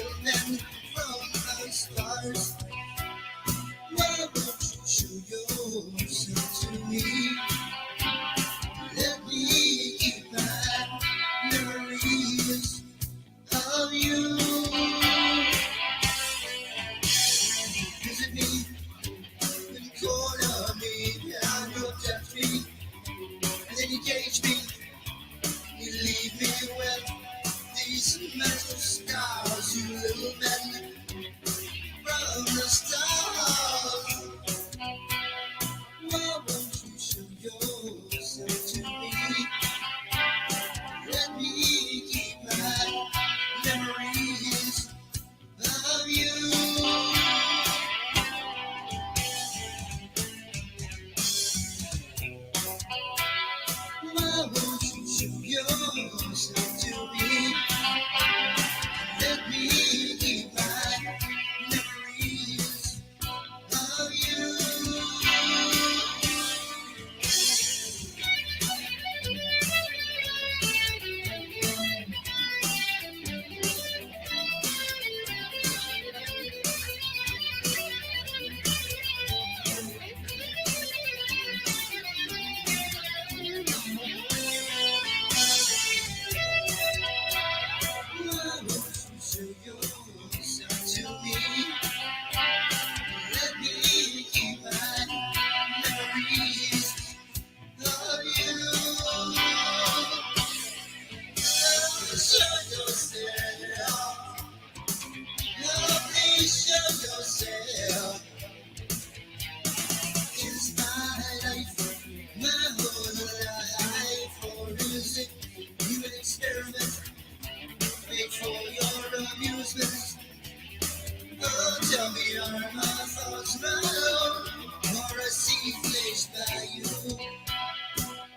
gentleman from the stars. Why won't you show yourself to me? Let me keep my memories of you. Visit me in the corner of me, and you touch me, and then you cage me. You leave me with these metal scars, you little man from the stars. Why won't you show yourself to me? Let me keep my memories of you. Why won't you show yourself to me? Let me keep my memories of you. Why won't you show yourself to me? Let me keep my memories of you. Show yourself. Oh, please show yourself. Is my life, my whole life, or is it you an experiment made for your amusement? Oh, tell me, are my thoughts my own, or a sea placed by you?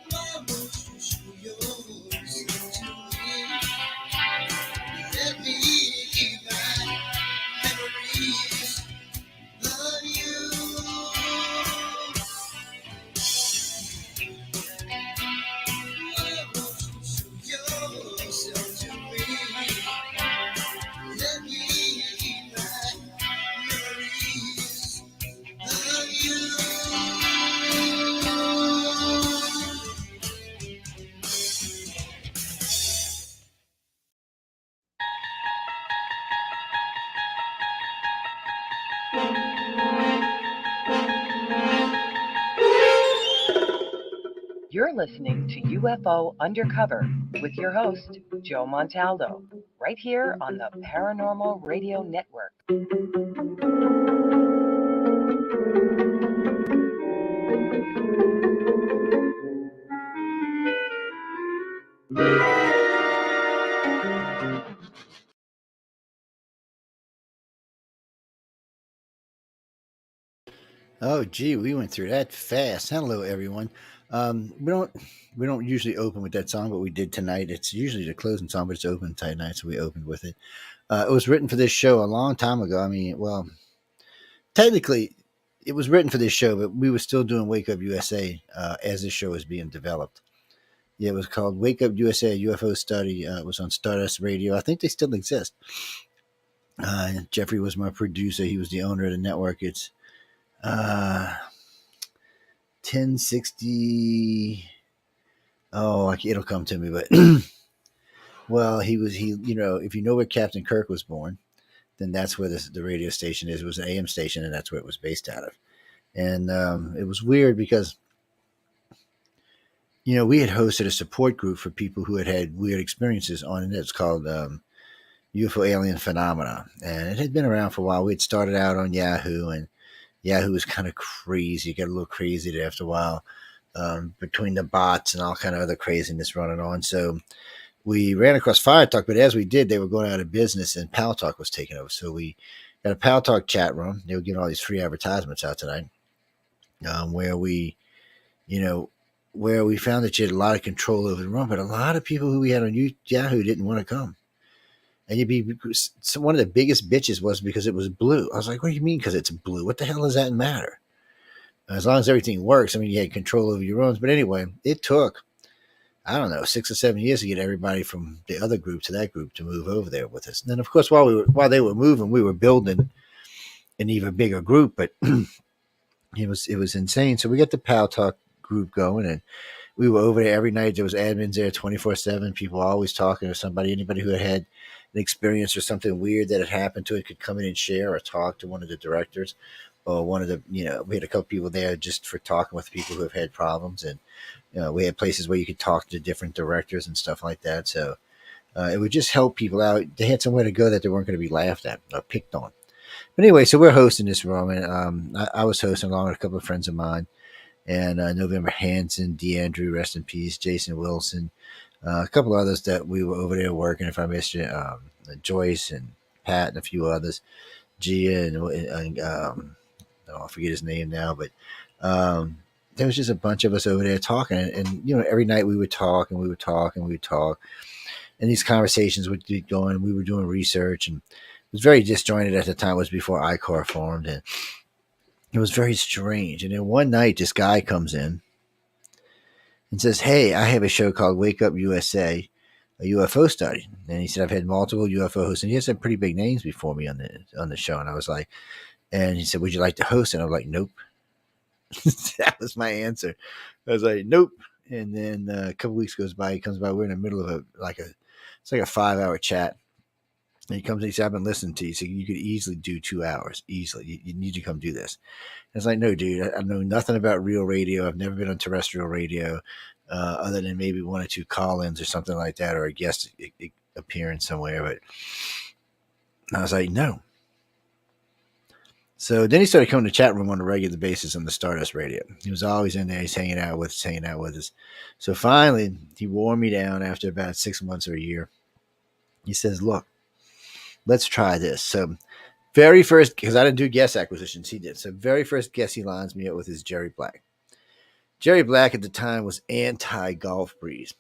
Why won't you show yourself to me? Let me keep my memories of you. Why won't you show yourself to me? Let me keep my memories of you. You're listening to UFO Undercover with your host, Joe Montaldo, right here on the Paranormal Radio Network. Oh, gee, we went through that fast. Hello, everyone. We don't usually open with that song, but we did tonight. It's usually the closing song, but it's open tonight, so we opened with it. It was written for this show a long time ago. I mean, well, technically, it was written for this show, but we were still doing Wake Up USA as this show was being developed. Yeah, it was called Wake Up USA, a UFO study. It was on Stardust Radio. I think they still exist. Jeffrey was my producer. He was the owner of the network. It's 1060. Oh, it'll come to me, but well, he, if you know where Captain Kirk was born, then that's where the radio station is. It was an AM station, and that's where it was based out of. And it was weird because, we had hosted a support group for people who had weird experiences on it. It's called UFO Alien Phenomena, and it had been around for a while. We had started out on Yahoo, and Yahoo was kind of crazy. It got a little crazy there after a while, between the bots and all kind of other craziness running on. So we ran across Fire Talk, but as we did, they were going out of business, and Pal Talk was taking over. So we got a Pal Talk chat room. They were giving all these free advertisements out tonight, where we found that you had a lot of control over the room, but a lot of people who we had on Yahoo didn't want to come. And one of the biggest bitches was because it was blue. I was like, what do you mean because it's blue? What the hell does that matter? As long as everything works, I mean, you had control over your rooms. But anyway, it took I don't know, 6 or 7 years to get everybody from the other group to that group to move over there with us. And then, of course, while they were moving, we were building an even bigger group. But it was insane. So we got the Pal Talk group going, and we were over there every night. There was admins there 24/7. People were always talking to somebody. Anybody who had an experience or something weird that had happened to it could come in and share or talk to one of the directors or one of the, we had a couple people there just for talking with people who have had problems. And we had places where you could talk to different directors and stuff like that. So it would just help people out. They had somewhere to go that they weren't going to be laughed at or picked on. But anyway, so we're hosting this room, and I was hosting along with a couple of friends of mine, and November Hansen, DeAndrew, rest in peace, Jason Wilson, a couple of others that we were over there working. If I missed you, Joyce and Pat and a few others, Gia and I forget his name now, but there was just a bunch of us over there talking, and every night we would talk and we would talk and we would talk, and these conversations would be going. We were doing research, and it was very disjointed at the time. It was before ICAR formed, and it was very strange. And then one night, this guy comes in and says, "Hey, I have a show called Wake Up USA, a UFO study." And he said, "I've had multiple UFO hosts, and he had some pretty big names before me on the show." And I was like, and he said, "Would you like to host?" And I was like, "Nope." That was my answer. I was like, "Nope." And then a couple weeks goes by. He comes by. We're in the middle of it's like a 5-hour chat. And he comes and he said, "I've been listening to you. So you could easily do 2 hours. Easily. You need to come do this." And it's like, "No, dude, I know nothing about real radio. I've never been on terrestrial radio, other than maybe one or two call-ins or something like that, or a guest appearance somewhere." But I was like, "No." So then he started coming to the chat room on a regular basis on the Stardust Radio. He was always in there. He's hanging out with us. So finally, he wore me down after about 6 months or a year. He says, "Look, let's try this." So very first, because I didn't do guest acquisitions, he did. So very first guest he lines me up with is Jerry Black. Jerry Black at the time was anti-Golf Breeze.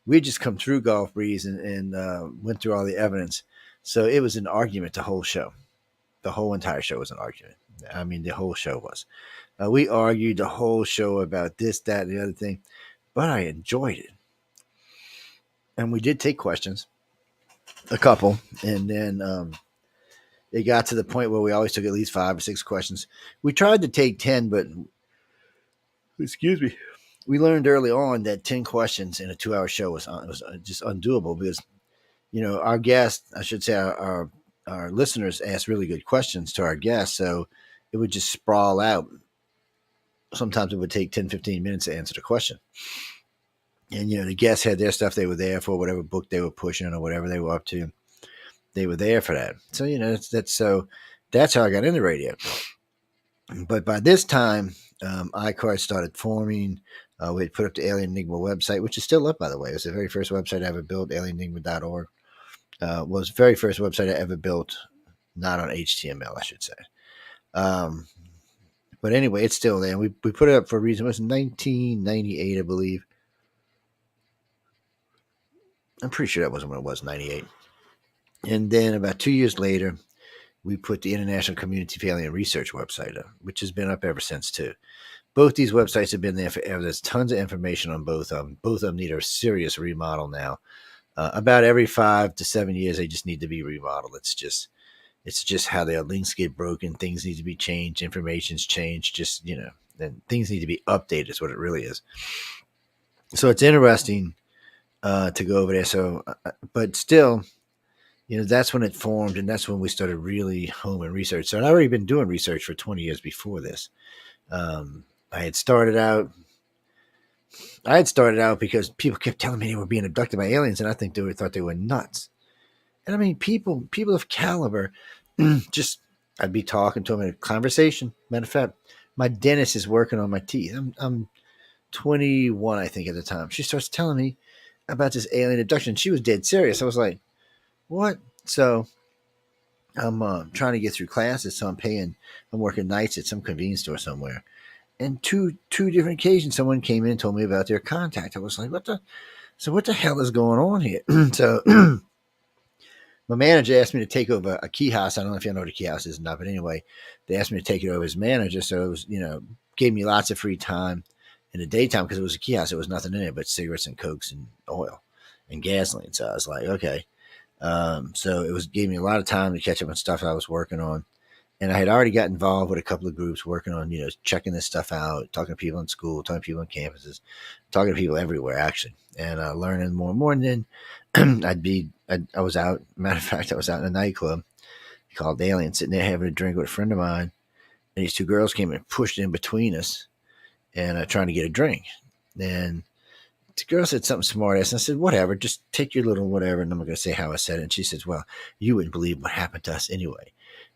We had just come through Golf Breeze and went through all the evidence. So it was an argument the whole show. The whole entire show was an argument. I mean, the whole show was. We argued the whole show about this, that, and the other thing, but I enjoyed it. And we did take questions, a couple, and then it got to the point where we always took at least 5 or 6 questions. We tried to take 10, but excuse me, we learned early on that 10 questions in a 2-hour show was just undoable because, our guests, I should say, our listeners asked really good questions to our guests, so it would just sprawl out. Sometimes it would take 10, 15 minutes to answer the question. And, the guests had their stuff they were there for, whatever book they were pushing or whatever they were up to. They were there for that. So, that's how I got into radio. But by this time, iCard started forming. We had put up the Alien Enigma website, which is still up, by the way. It was the very first website I ever built, alienenigma.org. Was the very first website I ever built, not on HTML, I should say. But anyway, it's still there. We put it up for a reason. It was 1998, I believe. I'm pretty sure that wasn't when it was, 98. And then about 2 years later, we put the International Community for Alien Research website up, which has been up ever since, too. Both these websites have been there forever. There's tons of information on both of them. Both of them need a serious remodel now. About every 5 to 7 years, they just need to be remodeled. It's just how their links get broken. Things need to be changed. Information's changed. Then things need to be updated is what it really is. So it's interesting to go over there. So, but still, that's when it formed, and that's when we started really homing research. So I'd already been doing research for 20 years before this. I had started out because people kept telling me they were being abducted by aliens, and I think they thought they were nuts. And I mean, people of caliber, I'd be talking to them in a conversation. Matter of fact, my dentist is working on my teeth. I'm 21, I think, at the time. She starts telling me about this alien abduction. She was dead serious. I was like, what? So I'm trying to get through classes, so I'm working nights at some convenience store somewhere. And two different occasions, someone came in and told me about their contact. I was like, what the hell is going on here? So my manager asked me to take over a key house. I don't know if you know what a key house is or not, but anyway, they asked me to take it over as manager. So it was, gave me lots of free time. in the daytime, because it was a kiosk, there was nothing in it but cigarettes and cokes and oil and gasoline. So I was like, okay. So it was gave me a lot of time to catch up on stuff I was working on. And I had already got involved with a couple of groups working on, checking this stuff out, talking to people in school, talking to people on campuses, talking to people everywhere, actually, and learning more and more. And then I was out, matter of fact, I was out in a nightclub called Alien, sitting there having a drink with a friend of mine. And these two girls came and pushed in between us and trying to get a drink. And the girl said something smart ass. And I said, whatever, just take your little whatever. And I'm not going to say how I said it. And she says, well, you wouldn't believe what happened to us anyway.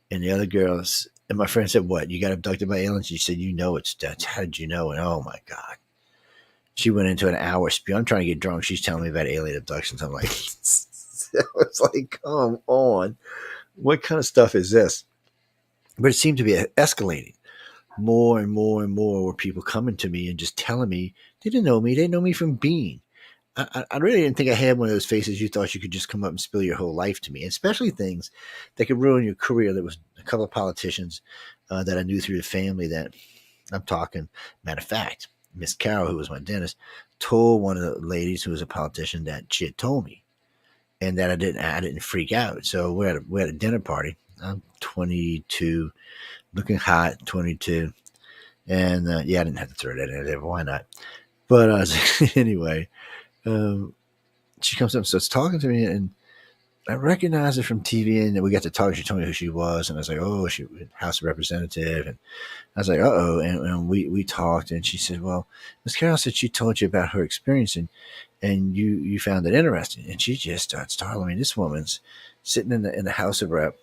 And the other girls, and my friend said, what, you got abducted by aliens? She said, it's Dutch. How did you know? And oh my God. She went into an hour spew. I'm trying to get drunk. She's telling me about alien abductions. I'm like, I was like, come on. What kind of stuff is this? But it seemed to be escalating. More and more and more were people coming to me and just telling me they didn't know me. They know me from Bean. I really didn't think I had one of those faces you thought you could just come up and spill your whole life to me, especially things that could ruin your career. There was a couple of politicians that I knew through the family that I'm talking. Matter of fact, Miss Carol, who was my dentist, told one of the ladies who was a politician that she had told me, and that I didn't freak out. So we had a dinner party. I'm 22, looking hot, 22, and I didn't have to throw that in there. Why not? But anyway. She comes up and starts talking to me, and I recognize her from TV, and we got to talk. She told me who she was, and I was like, oh, she was House Representative, and I was like, uh-oh, and we talked, and she said, well, Miss Carol said she told you about her experience, and you found it interesting, and she just starts telling me this woman's sitting in the House of Rep.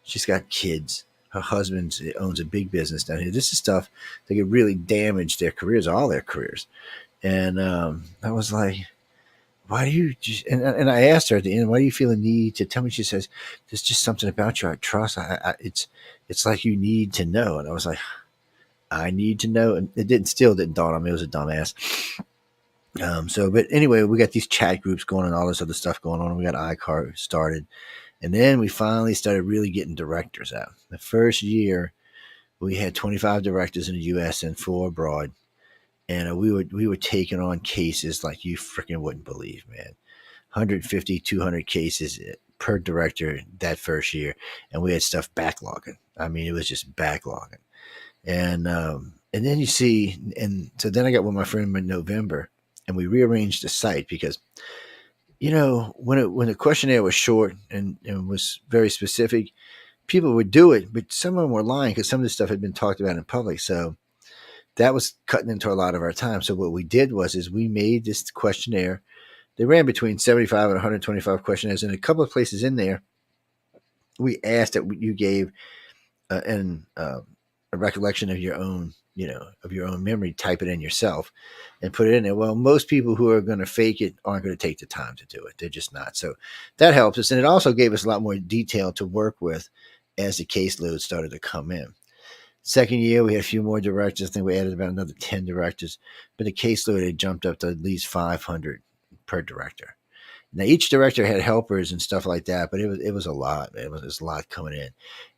She's got kids. Her husband owns a big business down here. This is stuff that could really damage their careers, all their careers, and I was like, why do you just, and I asked her at the end, why do you feel a need to tell me? She says, there's just something about you I trust. It's like you need to know. And I was like, I need to know. And it still didn't dawn on me. It was a dumbass. But anyway, we got these chat groups going on, all this other stuff going on. We got iCar started. And then we finally started really getting directors out. The first year we had 25 directors in the US and 4 abroad. And we were taking on cases like you freaking wouldn't believe, man. 150, 200 cases per director that first year. And we had stuff backlogging. I mean, it was just backlogging. And then you see, and so then I got with my friend in November, and we rearranged the site because, when the questionnaire was short and was very specific, people would do it, but some of them were lying because some of this stuff had been talked about in public. So that was cutting into a lot of our time. So what we did is we made this questionnaire. They ran between 75 and 125 questionnaires. And a couple of places in there, we asked that you gave a recollection of your own, of your own memory, type it in yourself and put it in there. Well, most people who are going to fake it aren't going to take the time to do it. They're just not. So that helps us. And it also gave us a lot more detail to work with as the caseload started to come in. Second year, we had a few more directors. I think we added about another 10 directors, but the caseload had jumped up to at least 500 per director. Now, each director had helpers and stuff like that, but it was a lot. It was a lot coming in.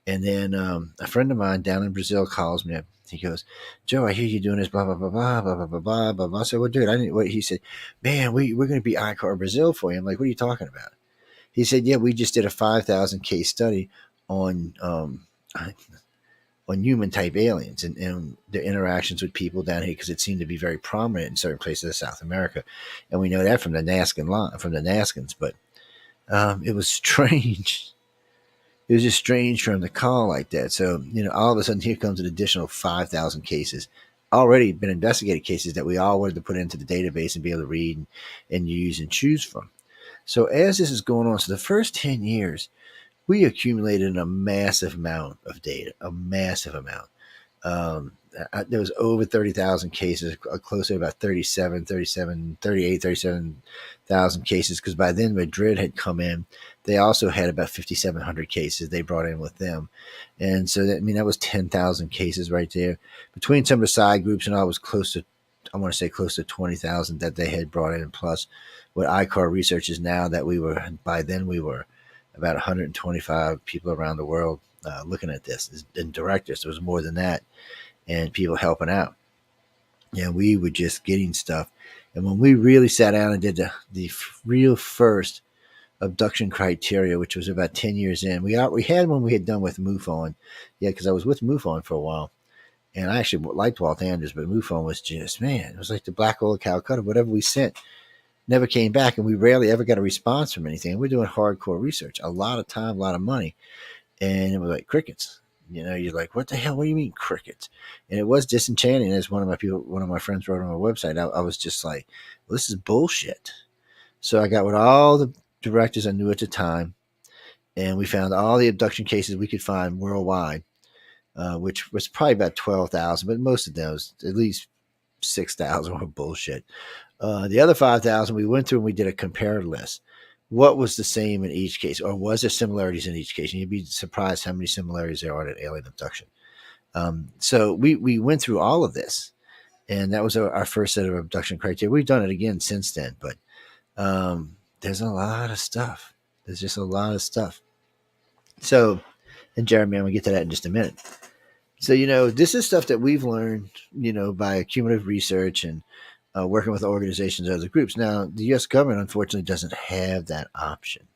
And then a friend of mine down in Brazil calls me up. He goes, Joe, I hear you doing this, blah, blah, blah, blah, blah, blah, blah, blah, blah, blah. I said, well, dude, I didn't. What? He said, man, we're going to be ICAR Brazil for you. I'm like, what are you talking about? He said, yeah, we just did a 5,000 case study on human type aliens and their interactions with people down here, because it seemed to be very prominent in certain places of South America. And we know that from the Naskins, but it was strange. It was just strange for him to call like that. So, all of a sudden here comes an additional 5,000 cases, already been investigated cases that we all wanted to put into the database and be able to read and use and choose from. So as this is going on, so the first 10 years, we accumulated a massive amount of data, a massive amount. There was over 30,000 cases, close to about 37,000 cases, because by then Madrid had come in. They also had about 5,700 cases they brought in with them. And so, that was 10,000 cases right there. Between some of the side groups and all, was close to 20,000 that they had brought in, plus what ICAR research is now, that by then we were about 125 people around the world looking at this, and directors. There was more than that, and people helping out. and we were just getting stuff. And when we really sat down and did the real first abduction criteria, which was about 10 years in, we had one we had done with MUFON. Yeah, because I was with MUFON for a while. And I actually liked Walt Anders, but MUFON was just, man, it was like the black hole of Calcutta. Whatever we sent never came back, and we rarely ever got a response from anything. We're doing hardcore research, a lot of time, a lot of money, and it was like crickets. You're like, what the hell? What do you mean crickets? And it was disenchanting. As one of my friends wrote on my website, I was just like, well, this is bullshit. So I got with all the directors I knew at the time, and we found all the abduction cases we could find worldwide, which was probably about 12,000, but most of those, at least 6,000, were bullshit. The other 5,000, we went through and we did a comparative list. What was the same in each case, or was there similarities in each case? And you'd be surprised how many similarities there are in alien abduction. So we went through all of this, and that was our first set of abduction criteria. We've done it again since then, but there's a lot of stuff. There's just a lot of stuff. So, and Jeremy, I'm going to get to that in just a minute. So, this is stuff that we've learned, by cumulative research and working with organizations and other groups. Now, the U.S. government, unfortunately, doesn't have that option.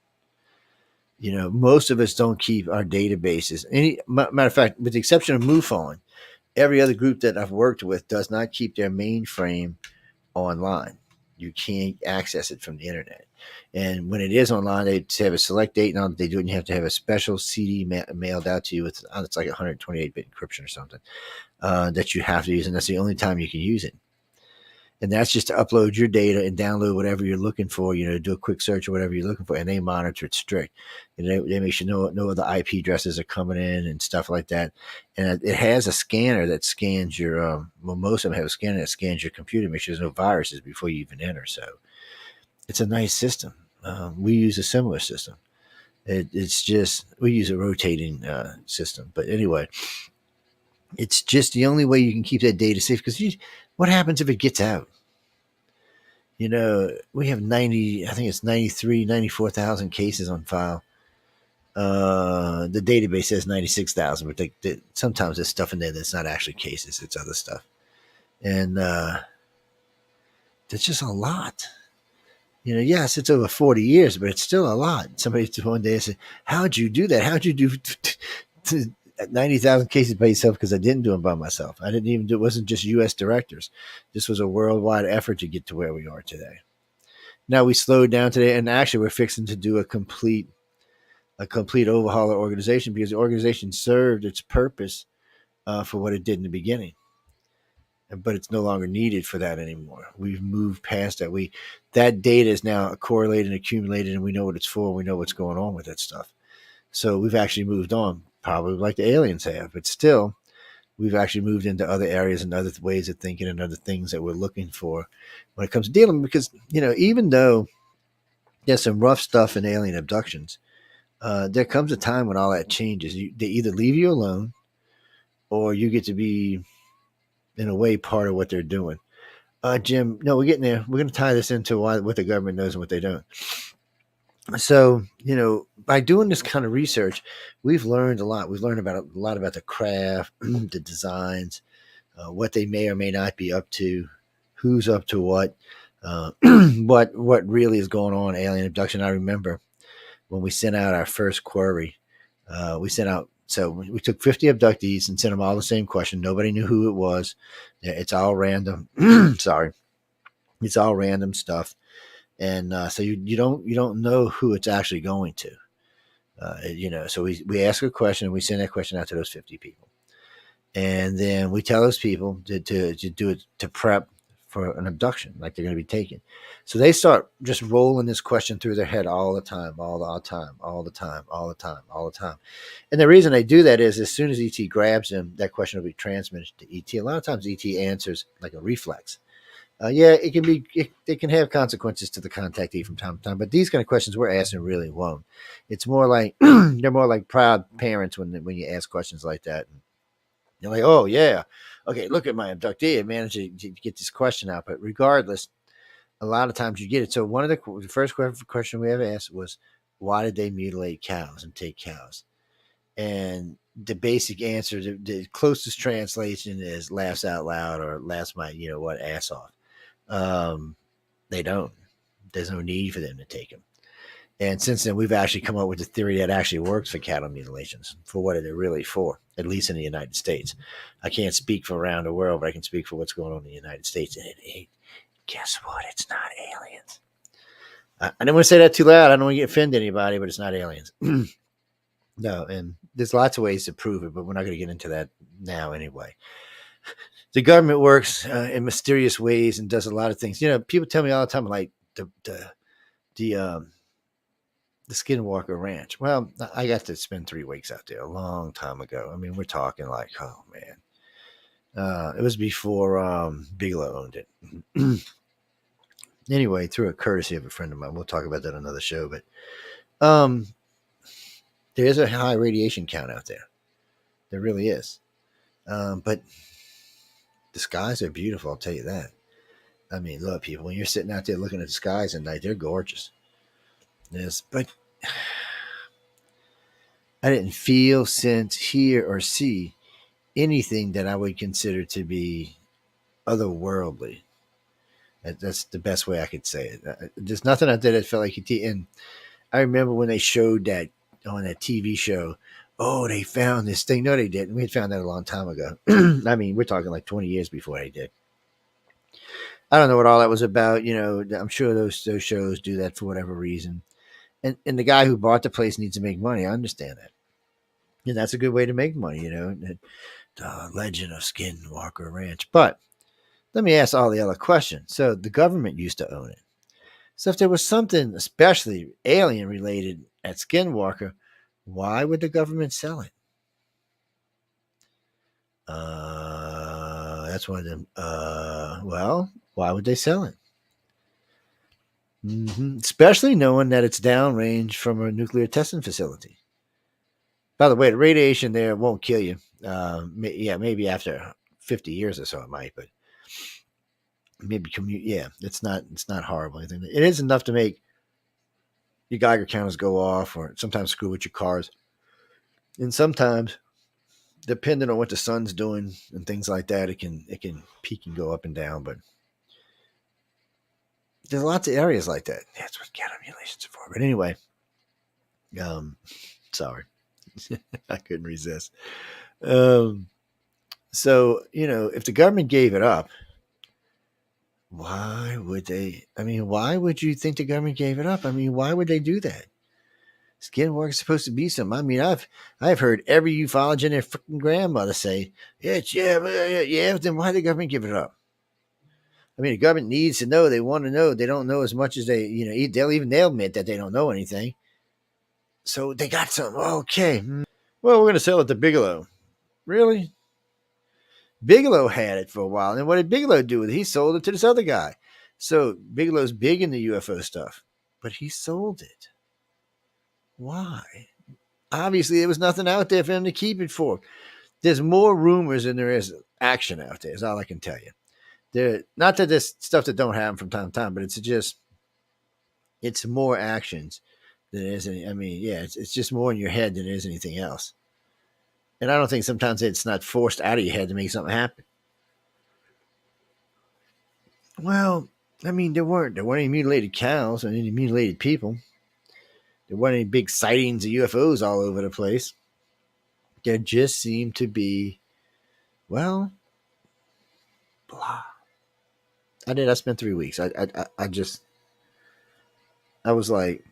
Most of us don't keep our databases. Matter of fact, with the exception of MUFON, every other group that I've worked with does not keep their mainframe online. You can't access it from the internet. And when it is online, they have a select date. Now they do it, and you have to have a special CD mailed out to you with it's like 128-bit encryption or something that you have to use, and that's the only time you can use it. And that's just to upload your data and download whatever you're looking for, do a quick search or whatever you're looking for, and they monitor it strict. And they make sure no other IP addresses are coming in and stuff like that. And it has a scanner that scans your, most of them have a scanner that scans your computer, make sure there's no viruses before you even enter. So it's a nice system. We use a similar system. It's just, we use a rotating system. But anyway, it's just the only way you can keep that data safe, because what happens if it gets out? We have 90, I think it's 93, 94,000 cases on file. The database says 96,000, but sometimes there's stuff in there that's not actually cases, it's other stuff. And there's just a lot. Yes, it's over 40 years, but it's still a lot. Somebody one day said, how'd you do that? How'd you do 90,000 cases by yourself? Because I didn't do them by myself. I didn't even do it. Wasn't just U.S. directors. This was a worldwide effort to get to where we are today. Now we slowed down today, and actually we're fixing to do a complete overhaul of the organization, because the organization served its purpose for what it did in the beginning. But it's no longer needed for that anymore. We've moved past that. That data is now correlated and accumulated, and we know what it's for. We know what's going on with that stuff. So we've actually moved on, probably like the aliens have, but still, we've actually moved into other areas and other ways of thinking and other things that we're looking for when it comes to dealing. Because, even though there's some rough stuff in alien abductions, there comes a time when all that changes. They either leave you alone, or you get to be, in a way, part of what they're doing. Jim, no, we're getting there. We're going to tie this into what the government knows and what they don't. So, by doing this kind of research, we've learned a lot. We've learned a lot about the craft, the designs, what they may or may not be up to, who's up to what, what really is going on in alien abduction. I remember when we sent out our first query, so we took 50 abductees and sent them all the same question. Nobody knew who it was. It's all random. Sorry. It's all random stuff. And so you don't know who it's actually going to. So we ask a question, and we send that question out to those 50 people. And then we tell those people to do it, to prep for an abduction, like they're going to be taken. So they start just rolling this question through their head all the time. And the reason they do that is, as soon as ET grabs them, that question will be transmitted to ET. A lot of times ET answers like a reflex. It can have consequences to the contactee from time to time, but these kind of questions we're asking really won't. It's more like they're more like proud parents when you ask questions like that. And you're like, oh yeah, okay, look at my abductee. I managed to get this question out. But regardless, a lot of times you get it. So one of the first question we ever asked was, why did they mutilate cows and take cows? And the basic answer, the closest translation is laughs out loud or laughs my, ass off. They don't. There's no need for them to take them. And since then, we've actually come up with a theory that actually works for cattle mutilations, for what they're really for, at least in the United States. I can't speak for around the world, but I can speak for what's going on in the United States. And guess what? It's not aliens. I didn't want to say that too loud. I don't want to offend anybody, but it's not aliens. No, and there's lots of ways to prove it, but we're not going to get into that now anyway. The government works in mysterious ways and does a lot of things. People tell me all the time, like the Skinwalker Ranch. Well, I got to spend 3 weeks out there a long time ago. I mean, we're talking like, oh man, it was before Bigelow owned it. Anyway, through a courtesy of a friend of mine, we'll talk about that on another show. But there is a high radiation count out there. There really is. But the skies are beautiful, I'll tell you that. I mean, look, people, when you're sitting out there looking at the skies at night, they're gorgeous. Yes, but I didn't feel, sense, hear, or see anything that I would consider to be otherworldly. That's the best way I could say it. There's nothing out there that felt like it. And I remember when they showed that on that TV show, oh, they found this thing. No, they didn't. We had found that a long time ago. I mean, we're talking like 20 years before they did. I don't know what all that was about. I'm sure those shows do that for whatever reason. And the guy who bought the place needs to make money. I understand that. And that's a good way to make money, The Legend of Skinwalker Ranch. But let me ask all the other questions. So the government used to own it. So if there was something especially alien related at Skinwalker, why would the government sell it? That's one of them. Well, why would they sell it? Especially knowing that it's downrange from a nuclear testing facility. By the way, the radiation there won't kill you. Maybe after 50 years or so it might, but maybe it's not horrible. It is enough to make your Geiger counters go off, or sometimes screw with your cars. And sometimes, depending on what the sun's doing and things like that, it can peak and go up and down. But there's lots of areas like that. That's what cattle mutilations are for. But anyway, sorry, I couldn't resist. So if the government gave it up, why would they? I mean, why would you think the government gave it up? I mean, why would they do that? Skinwalker is supposed to be something. I mean, I've heard every ufologist and their freaking grandmother say, yeah. Then why did the government give it up? I mean, the government needs to know. They want to know. They don't know as much as they, they'll admit that they don't know anything. So they got something. Okay. Well, we're going to sell it to Bigelow. Really? Bigelow had it for a while. And what did Bigelow do with it? He sold it to this other guy. So Bigelow's big in the UFO stuff, but he sold it. Why? Obviously, there was nothing out there for him to keep it for. There's more rumors than there is action out there, is all I can tell you. Not that there's stuff that don't happen from time to time, but it's more actions than it is any. I mean, yeah, it's just more in your head than it is anything else. And I don't think sometimes it's not forced out of your head to make something happen. Well, I mean, there weren't any mutilated cows and any mutilated people. There weren't any big sightings of UFOs all over the place. There just seemed to be, well, blah. I spent 3 weeks. I was like,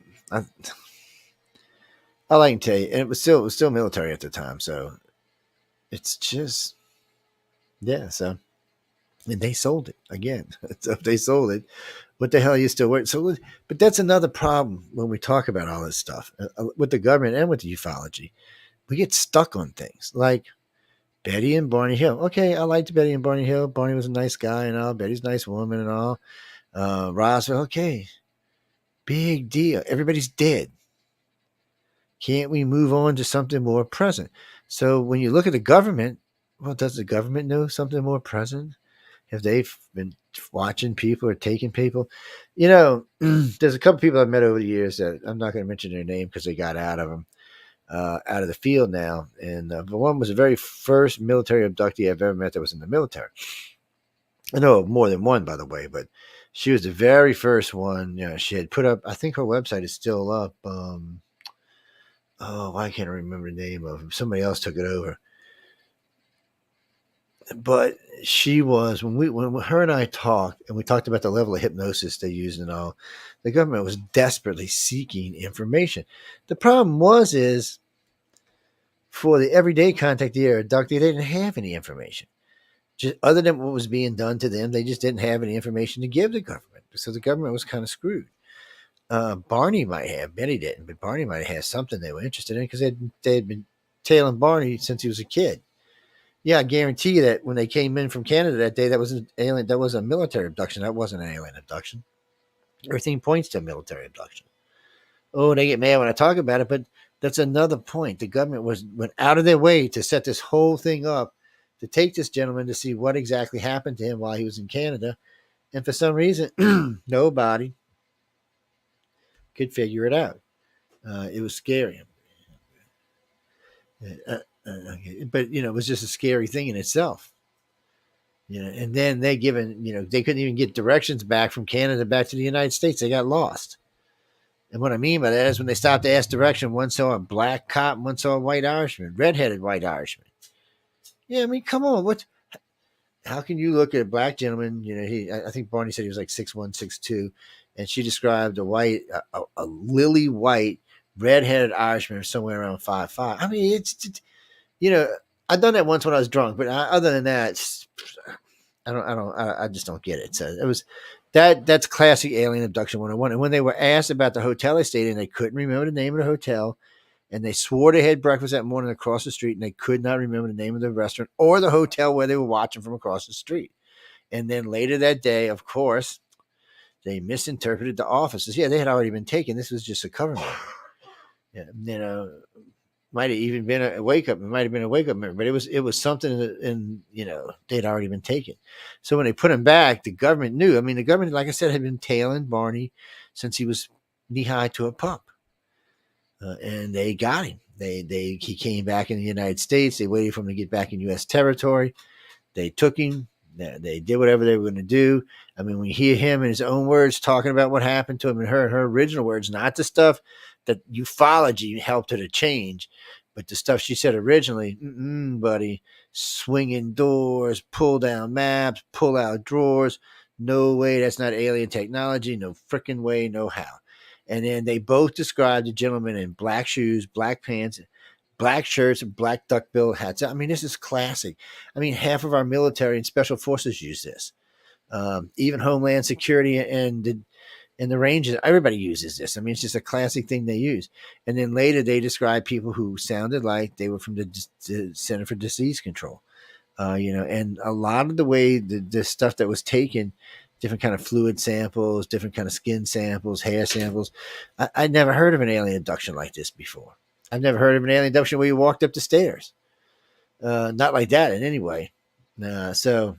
all I can tell you, and it was still military at the time, so it's just, yeah. So, and they sold it again. So if they sold it, what the hell are you still working? So, but that's another problem when we talk about all this stuff with the government and with the ufology. We get stuck on things like Betty and Barney Hill. Okay, I liked Betty and Barney Hill. Barney was a nice guy and all. Betty's a nice woman and all. Roswell, okay. Big deal. Everybody's dead. Can't we move on to something more present? So when you look at the government, well, does the government know something more present? Have they been watching people or taking people? There's a couple people I've met over the years that I'm not going to mention their name because they got out of them. out of the field now. And the one was the very first military abductee I've ever met that was in the military. I know of more than one, by the way, but she was the very first one. She had put up, I think her website is still up. I can't remember the name of it. Somebody else took it over. But she was, when her and I talked, and we talked about the level of hypnosis they used and all, the government was desperately seeking information. The problem is for the everyday contactee or abductee, they didn't have any information. Just other than what was being done to them, they just didn't have any information to give the government. So the government was kind of screwed. Barney might have, Benny didn't, but Barney might have had something they were interested in because they'd been tailing Barney since he was a kid. Yeah, I guarantee you that when they came in from Canada that day, that was an alien. That was a military abduction. That wasn't an alien abduction. Everything points to a military abduction. Oh, they get mad when I talk about it, but that's another point. The government went out of their way to set this whole thing up to take this gentleman to see what exactly happened to him while he was in Canada, and for some reason, nobody could figure it out. It was scary. But it was just a scary thing in itself. And then they couldn't even get directions back from Canada back to the United States. They got lost. And what I mean by that is when they stopped to ask direction, one saw a black cop, one saw a white Irishman, redheaded white Irishman. Yeah, I mean, come on, how can you look at a black gentleman? I think Barney said he was like 6'1", 6'2", and she described a lily white, redheaded Irishman somewhere around 5'5". I mean, it's I've done that once when I was drunk, but other than that, I just don't get it. So it was that's classic alien abduction 101. And when they were asked about the hotel they stayed in, they couldn't remember the name of the hotel, and they swore they had breakfast that morning across the street, and they could not remember the name of the restaurant or the hotel where they were watching from across the street. And then later that day, of course, they misinterpreted the offices. Yeah, they had already been taken. This was just a cover measure. Might have even been a wake up. It might have been a wake up memory, but it was something that, they'd already been taken. So when they put him back, the government knew. I mean, the government, like I said, had been tailing Barney since he was knee high to a pup, and they got him. He came back in the United States. They waited for him to get back in U.S. territory. They took him. They did whatever they were going to do. I mean, when you hear him in his own words talking about what happened to him, and her original words, not the stuff that ufology helped her to change, but the stuff she said originally, buddy, swinging doors, pull down maps, pull out drawers. No way, that's not alien technology. No freaking way, no how. And then they both described the gentleman in black shoes, black pants, black shirts, and black duckbill hats. I mean, this is classic. I mean, half of our military and special forces use this. Even Homeland Security and the Rangers, everybody uses this. I mean, it's just a classic thing they use. And then later they described people who sounded like they were from the Center for Disease Control. And a lot of the way the stuff that was taken, different kind of fluid samples, different kind of skin samples, hair samples. I'd never heard of an alien abduction like this before. I've never heard of an alien abduction where you walked up the stairs. Not like that in any way. So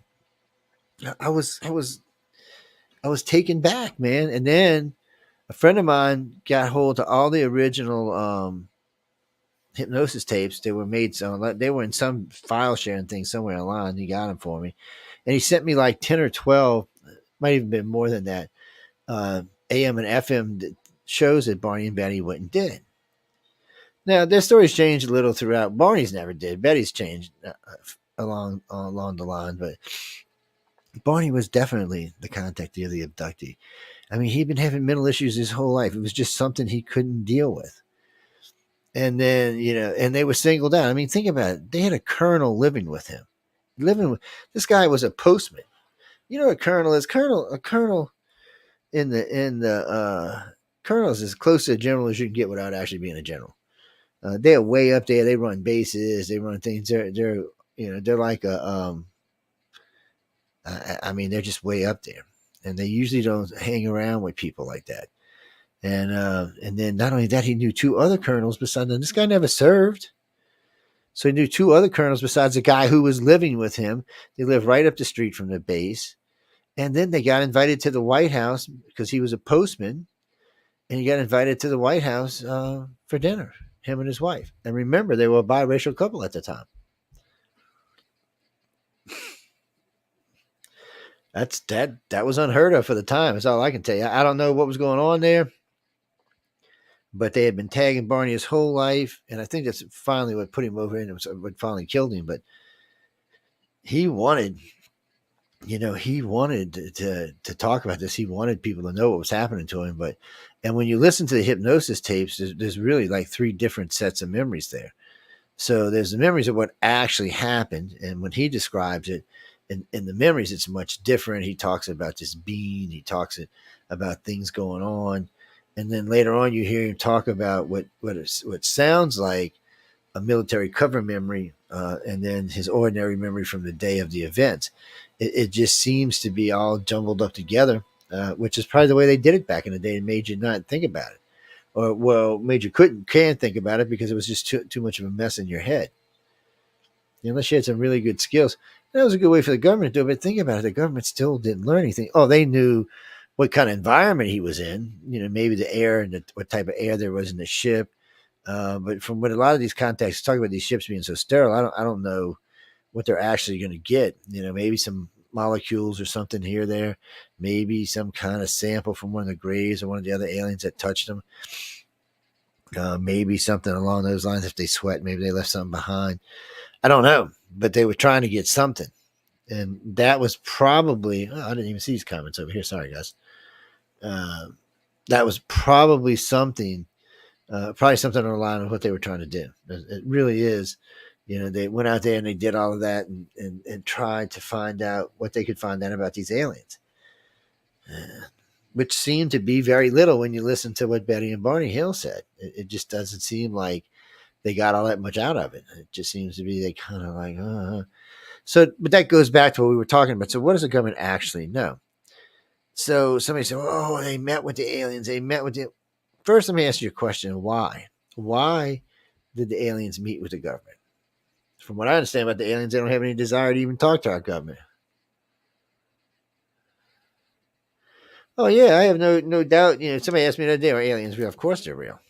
I was taken back, man. And then a friend of mine got hold of all the original hypnosis tapes. They were made they were in some file sharing thing somewhere online. He got them for me, and he sent me like 10 or 12, might even been more than that, AM and FM shows that Barney and Betty went and did. Now their stories changed a little throughout. Barney's never did. Betty's changed along the line, but Barney was definitely the contactee of the abductee. I mean, he'd been having mental issues his whole life. It was just something he couldn't deal with. And then, and they were singled out. I mean, think about it. They had a colonel living with him. This guy was a postman. You know what a colonel is? A colonel in the colonels is as close to a general as you can get without actually being a general. They're way up there. They run bases. They run things. They're like I mean, they're just way up there, and they usually don't hang around with people like that. And then not only that, he knew two other colonels besides them. This guy never served. So he knew two other colonels besides the guy who was living with him. They lived right up the street from the base. And then they got invited to the White House because he was a postman. And he got invited to the White House for dinner. him and his wife. And remember, they were a biracial couple at the time. That was unheard of for the time. That's all I can tell you. I don't know what was going on there, but they had been tagging Barney his whole life, and I think that's finally what put him over and what finally killed him. But he wanted, he wanted to talk about this. He wanted people to know what was happening to him. And when you listen to the hypnosis tapes, there's really like three different sets of memories there. So there's the memories of what actually happened, and when he describes it, in the memories, it's much different. He talks about this being. He talks about things going on, and then later on, you hear him talk about what sounds like a military cover memory, and then his ordinary memory from the day of the event. It just seems to be all jumbled up together, which is probably the way they did it back in the day and made you not think about it. Or, well, made you can't think about it because it was just too much of a mess in your head. Unless you had some really good skills. That was a good way for the government to do it, but think about it. The government still didn't learn anything. Oh, they knew what kind of environment he was in, maybe the air and what type of air there was in the ship. But from what a lot of these contacts talk about these ships being so sterile, I don't know what they're actually going to get. Maybe some molecules or something here or there, maybe some kind of sample from one of the graves or one of the other aliens that touched them. Maybe something along those lines. If they sweat, maybe they left something behind. I don't know, but they were trying to get something. And that was probably, I didn't even see these comments over here. Sorry, guys. That was probably something on the line of what they were trying to do. It really is. They went out there and they did all of that and tried to find out what they could find out about these aliens, which seemed to be very little when you listen to what Betty and Barney Hill said. It just doesn't seem like they got all that much out of it. It just seems to be they kind of like, So, but that goes back to what we were talking about. So what does the government actually know? So somebody said, oh, they met with the aliens. First, let me ask you a question. Why? Why did the aliens meet with the government? From what I understand about the aliens, they don't have any desire to even talk to our government. Oh yeah, I have no doubt. Somebody asked me the other day, are aliens real? Of course they're real.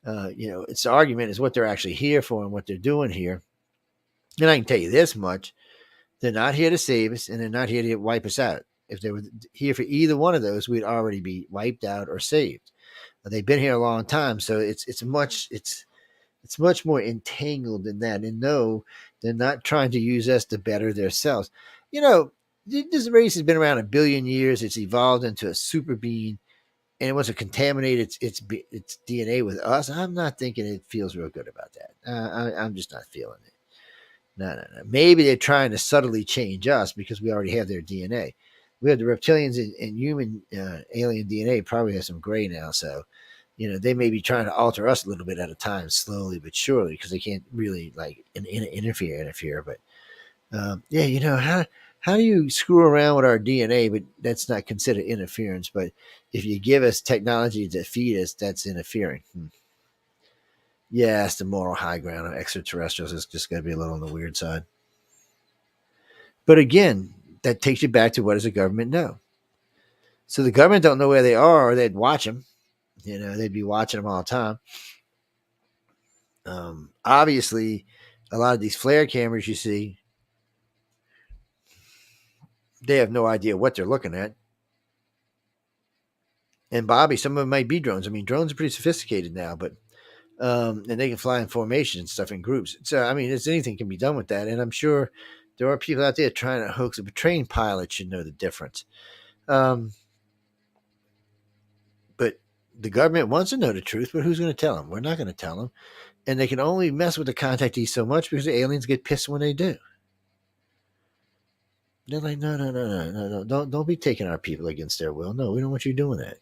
It's the argument is what they're actually here for and what they're doing here. And I can tell you this much. They're not here to save us, and they're not here to wipe us out. If they were here for either one of those, we'd already be wiped out or saved. They've been here a long time, so it's much more entangled than that. And no, they're not trying to use us to better themselves. This race has been around 1 billion years. It's evolved into a super being, and it wants to contaminate its DNA with us. I'm not thinking it feels real good about that. I'm just not feeling it. No. Maybe they're trying to subtly change us because we already have their DNA. We have the reptilians and human alien DNA probably have some gray now. So, they may be trying to alter us a little bit at a time, slowly but surely, because they can't really interfere. But how do you screw around with our DNA? But that's not considered interference. But if you give us technology to feed us, that's interfering. Yeah, it's the moral high ground of extraterrestrials. It's just going to be a little on the weird side. But again, that takes you back to what does the government know? So the government don't know where they are, or they'd watch them. They'd be watching them all the time. Obviously, a lot of these flare cameras you see, they have no idea what they're looking at. And Bobby, some of them might be drones. I mean, drones are pretty sophisticated now, but and they can fly in formation and stuff in groups. So, I mean, anything can be done with that. And I'm sure there are people out there trying to hoax it, but trained pilots should know the difference. But the government wants to know the truth, but who's going to tell them? We're not going to tell them. And they can only mess with the contactees so much because the aliens get pissed when they do. They're like, no. Don't be taking our people against their will. No, we don't want you doing that.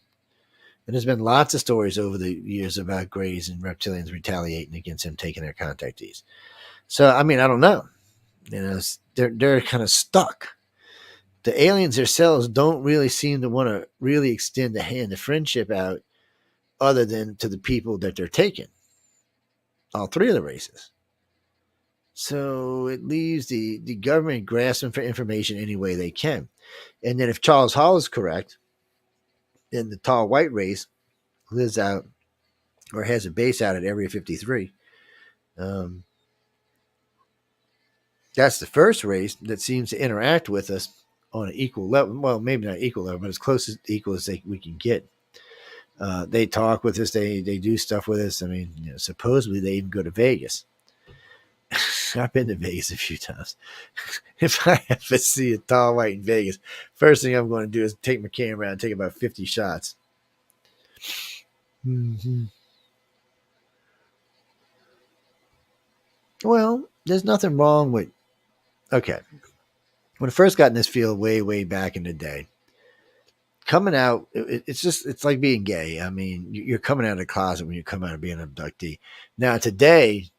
And there's been lots of stories over the years about Greys and reptilians retaliating against him taking their contactees. So, I mean, I don't know. They're kind of stuck. The aliens themselves don't really seem to want to really extend the hand of friendship out other than to the people that they're taking. All three of the races. So it leaves the government grasping for information any way they can. And then if Charles Hall is correct, then the tall white race lives out or has a base out at Area 53. Um, that's the first race that seems to interact with us on an equal level. Well, maybe not equal level, but as close as equal as we can get. They talk with us. They do stuff with us. I mean, supposedly they even go to Vegas. I've been to Vegas a few times. If I ever see a tall white in Vegas, first thing I'm going to do is take my camera out and take about 50 shots. Mm-hmm. Well, there's nothing wrong with. Okay, when I first got in this field way back in the day, coming out, it's like being gay. I mean, you're coming out of the closet when you come out of being an abductee. Now today,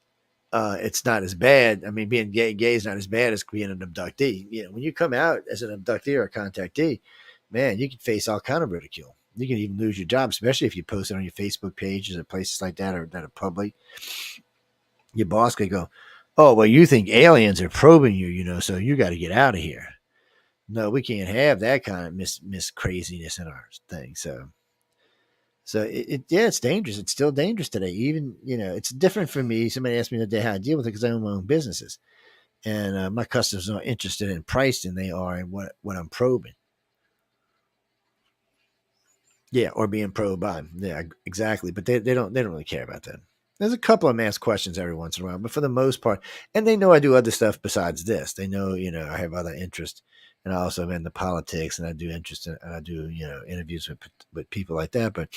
it's not as bad. I mean, being gay is not as bad as being an abductee. When you come out as an abductee or a contactee, man, you can face all kind of ridicule. You can even lose your job, especially if you post it on your Facebook pages or places like that or that are public. Your boss could go, "Oh, well, you think aliens are probing you, so you got to get out of here." No, we can't have that kind of miss craziness in our thing. So yeah, it's dangerous. It's still dangerous today. Even it's different for me. Somebody asked me the day how I deal with it because I own my own businesses, and my customers are interested in price than they are in what I'm probing. Yeah, or being probed by. Yeah, exactly. But they don't really care about that. There's a couple of ask questions every once in a while, but for the most part, and they know I do other stuff besides this. They know I have other interests, and I also am into politics, and I do interest in, and I do interviews with people like that. But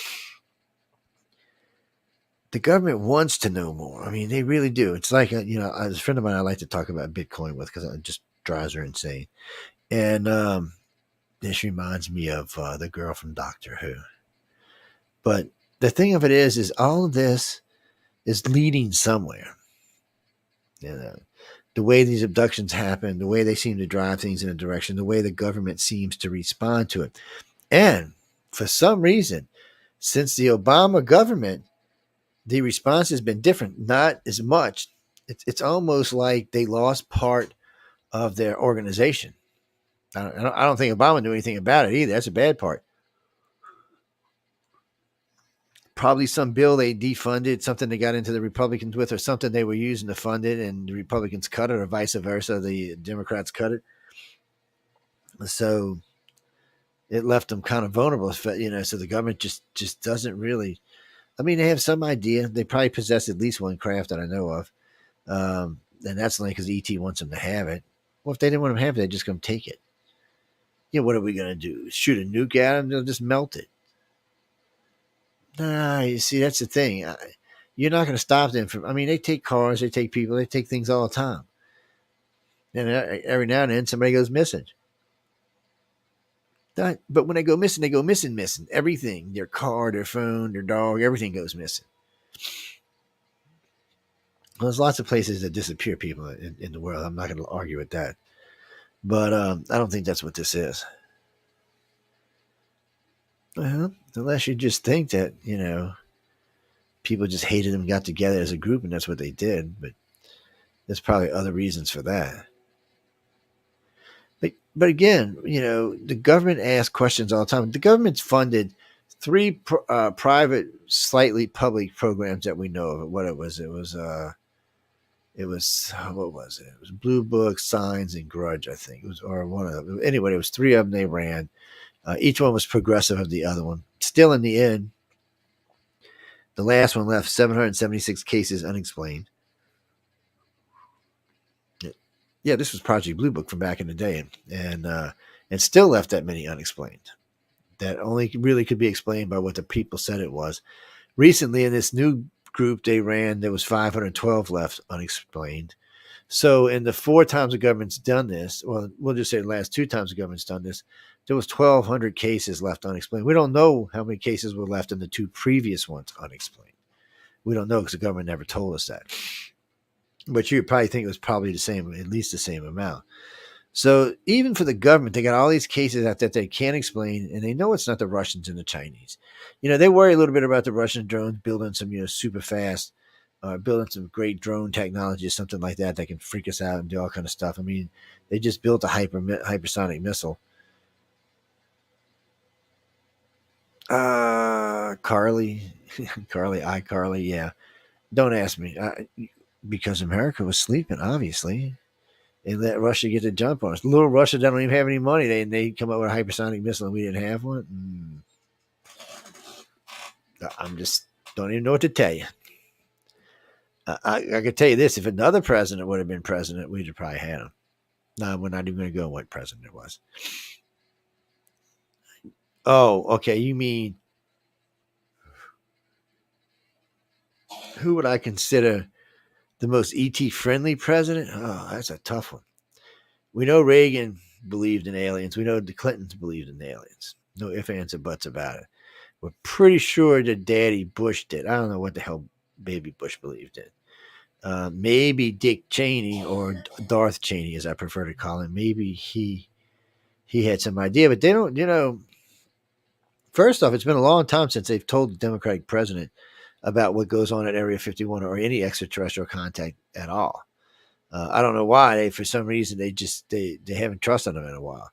the government wants to know more. I mean, they really do. It's like as a friend of mine, I like to talk about Bitcoin with because it just drives her insane. And this reminds me of the girl from Doctor Who. But the thing of it is all of this is leading somewhere. The way these abductions happen, the way they seem to drive things in a direction, the way the government seems to respond to it. And for some reason, since the Obama government, the response has been different, not as much. It's almost like they lost part of their organization. I don't think Obama knew anything about it either. That's a bad part. Probably some bill they defunded, something they got into the Republicans with, or something they were using to fund it, and the Republicans cut it, or vice versa. The Democrats cut it. So it left them kind of vulnerable, so the government just doesn't really. I mean, they have some idea. They probably possess at least one craft that I know of. And that's only because ET wants them to have it. Well, if they didn't want them to have it, they're just going to take it. What are we going to do? Shoot a nuke at them? They'll just melt it. Nah, you see, that's the thing. You're not going to stop them from. I mean, they take cars, they take people, they take things all the time. And every now and then somebody goes missing. But when they go missing. Everything, their car, their phone, their dog, everything goes missing. Well, there's lots of places that disappear people in the world. I'm not going to argue with that. But I don't think that's what this is. Well, unless you just think that, people just hated them, got together as a group, and that's what they did. But there's probably other reasons for that. But again, the government asks questions all the time. The government's funded three private, slightly public programs that we know of. What it was what was it? It was Blue Book, Signs, and Grudge, I think. It was, or one of them. Anyway, it was three of them they ran. Each one was progressive of the other one. Still, in the end, the last one left 776 cases unexplained. Yeah, this was Project Blue Book from back in the day, and still left that many unexplained. That only really could be explained by what the people said it was. Recently, in this new group they ran, there was 512 left unexplained. So in the 4 times the government's done this, well, we'll just say the last 2 times the government's done this, there was 1,200 cases left unexplained. We don't know how many cases were left in the 2 previous ones unexplained. We don't know because the government never told us that. But you would probably think it was probably the same, at least the same amount. So even for the government, they got all these cases out that they can't explain, and they know it's not the Russians and the Chinese. They worry a little bit about the Russian drones building some, super fast, building some great drone technology or something like that can freak us out and do all kind of stuff. I mean, they just built a hypersonic missile. Carly, Carly, iCarly, yeah. Don't ask me. Because America was sleeping, obviously. They let Russia get the jump on us. Little Russia don't even have any money. They come up with a hypersonic missile and we didn't have one. I'm just don't even know what to tell you. I could tell you this: if another president would have been president, we'd have probably had him. No, we're not even going to go on what president it was. Oh, okay. You mean who would I consider the most ET friendly president? Oh, that's a tough one. We know Reagan believed in aliens. We know the Clintons believed in aliens. No ifs, ands, or buts about it. We're pretty sure that Daddy Bush did. I don't know what the hell Baby Bush believed in. Maybe Dick Cheney or Darth Cheney, as I prefer to call him. Maybe he had some idea, but they don't. First off, it's been a long time since they've told the Democratic president about what goes on at Area 51 or any extraterrestrial contact at all. I don't know why. For some reason, they haven't trusted them in a while.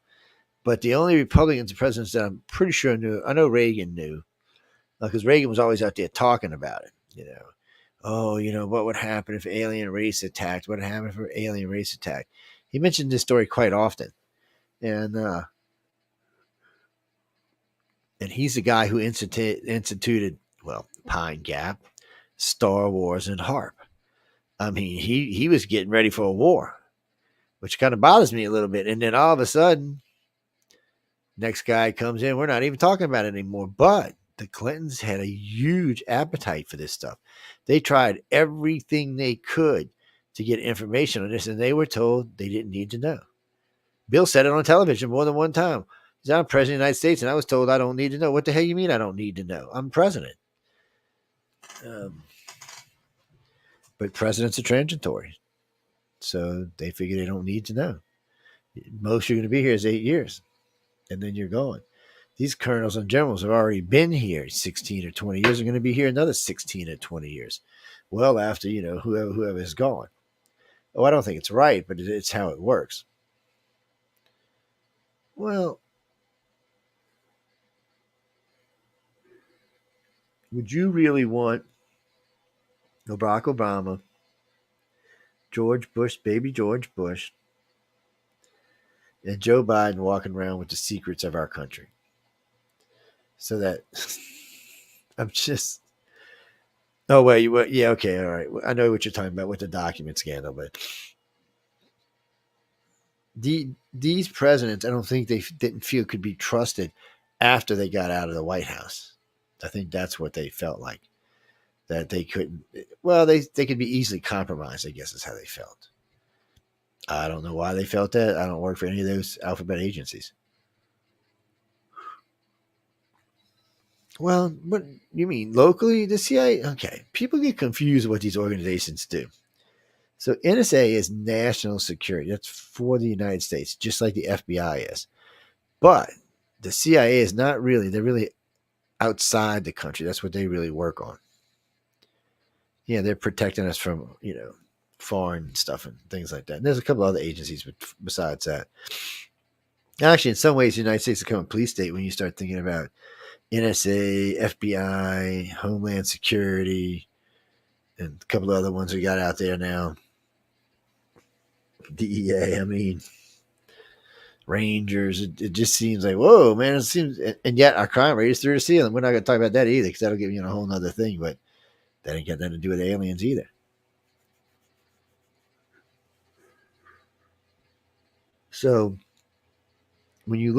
But the only Republicans and presidents that I'm pretty sure knew, I know Reagan knew, because Reagan was always out there talking about it. Oh, what would happen if alien race attacked? What would happen if an alien race attacked? He mentioned this story quite often, and he's the guy who instituted Pine Gap, Star Wars, and HARP. I mean, he was getting ready for a war, which kind of bothers me a little bit. And then all of a sudden, next guy comes in. We're not even talking about it anymore. But the Clintons had a huge appetite for this stuff. They tried everything they could to get information on this, and they were told they didn't need to know. Bill said it on television more than one time. He said, I'm president of the United States, and I was told I don't need to know. What the hell you mean I don't need to know? I'm president. But presidents are transitory. So they figure they don't need to know. Most you're going to be here is 8 years, and then you're going. These colonels and generals have already been here 16 or 20 years. They're going to be here another 16 or 20 years. Well, after, whoever is gone. Oh, I don't think it's right, but it's how it works. Well, would you really want Barack Obama, George Bush, baby George Bush, and Joe Biden walking around with the secrets of our country? So that I'm just. Oh, wait. Yeah, okay. All right. I know what you're talking about with the document scandal, but these presidents, I don't think they didn't feel could be trusted after they got out of the White House. I think that's what they felt like. That they couldn't. Well, they could be easily compromised, I guess is how they felt. I don't know why they felt that. I don't work for any of those alphabet agencies. Well, what you mean locally? The CIA? Okay, people get confused what these organizations do. So NSA is national security. That's for the United States, just like the FBI is. But the CIA is not really. They're really outside the country. That's what they really work on. Yeah, they're protecting us from foreign stuff and things like that. And there's a couple other agencies besides that. Actually, in some ways, the United States has become a police state when you start thinking about NSA, FBI, Homeland Security, and a couple of other ones we got out there now. DEA, I mean, Rangers. It just seems like, whoa, man. It seems, and yet our crime rate is through the ceiling. We're not going to talk about that either because that'll give you a whole other thing. But that ain't got nothing to do with aliens either. So when you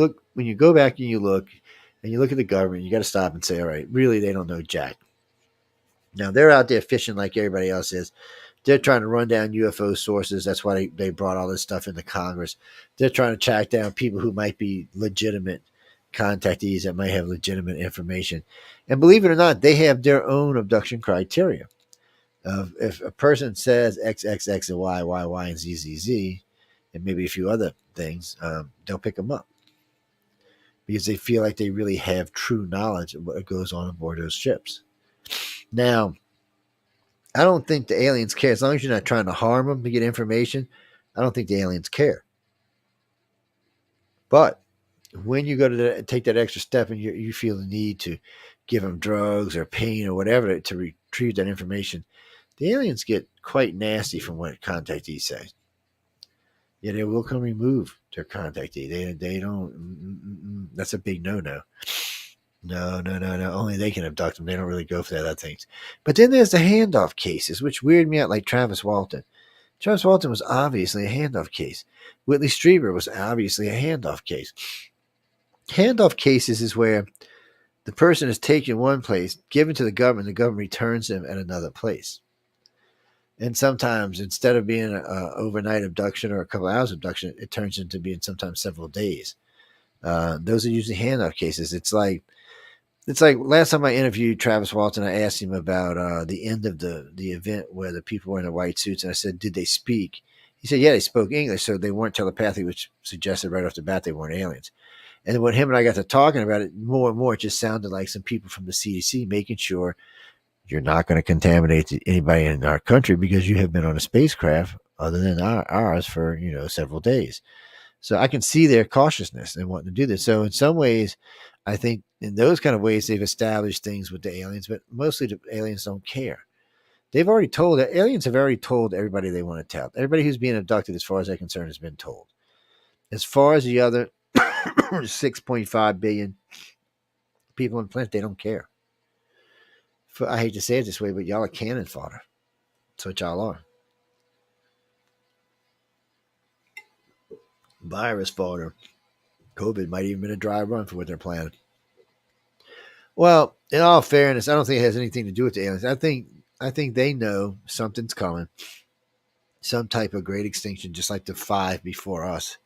go back and you look at the government, you got to stop and say, all right, really, they don't know jack. Now they're out there fishing like everybody else is. They're trying to run down UFO sources. That's why they brought all this stuff into Congress. They're trying to track down people who might be legitimate contactees that might have legitimate information. And believe it or not, they have their own abduction criteria. If a person says X, X, X, and Y, Y, Y, and Z, Z, Z, and maybe a few other things, they'll pick them up because they feel like they really have true knowledge of what goes on aboard those ships. Now, I don't think the aliens care. As long as you're not trying to harm them to get information, I don't think the aliens care. But when you go to take that extra step and you feel the need to give them drugs or pain or whatever to retrieve that information, the aliens get quite nasty from what contactees say. Yeah, they will come remove their contactee. They don't. That's a big no. No. Only they can abduct them. They don't really go for that other things. But then there's the handoff cases, which weird me out, like Travis Walton. Travis Walton was obviously a handoff case. Whitley Strieber was obviously a handoff case. Handoff cases is where the person is taken one place, given to the government returns them at another place. And sometimes, instead of being an overnight abduction or a couple hours abduction, it turns into being sometimes several days. Those are usually handoff cases. It's like last time I interviewed Travis Walton, I asked him about the end of the event where the people were in the white suits, and I said, "Did they speak?" He said, "Yeah, they spoke English, so they weren't telepathic," which suggested right off the bat they weren't aliens. And when him and I got to talking about it, more and more, it just sounded like some people from the CDC making sure you're not going to contaminate anybody in our country because you have been on a spacecraft other than ours for several days. So I can see their cautiousness and wanting to do this. So in some ways, I think in those kind of ways they've established things with the aliens, but mostly the aliens don't care. Aliens have already told everybody they want to tell. Everybody who's being abducted, as far as they're concerned, has been told. As far as the other 6.5 billion people on the planet, they don't care. I hate to say it this way, but y'all are cannon fodder. That's what y'all are. Virus fodder. COVID might even been a dry run for what they're planning. Well, in all fairness, I don't think it has anything to do with the aliens. I think they know something's coming. Some type of great extinction, just like the 5 before us.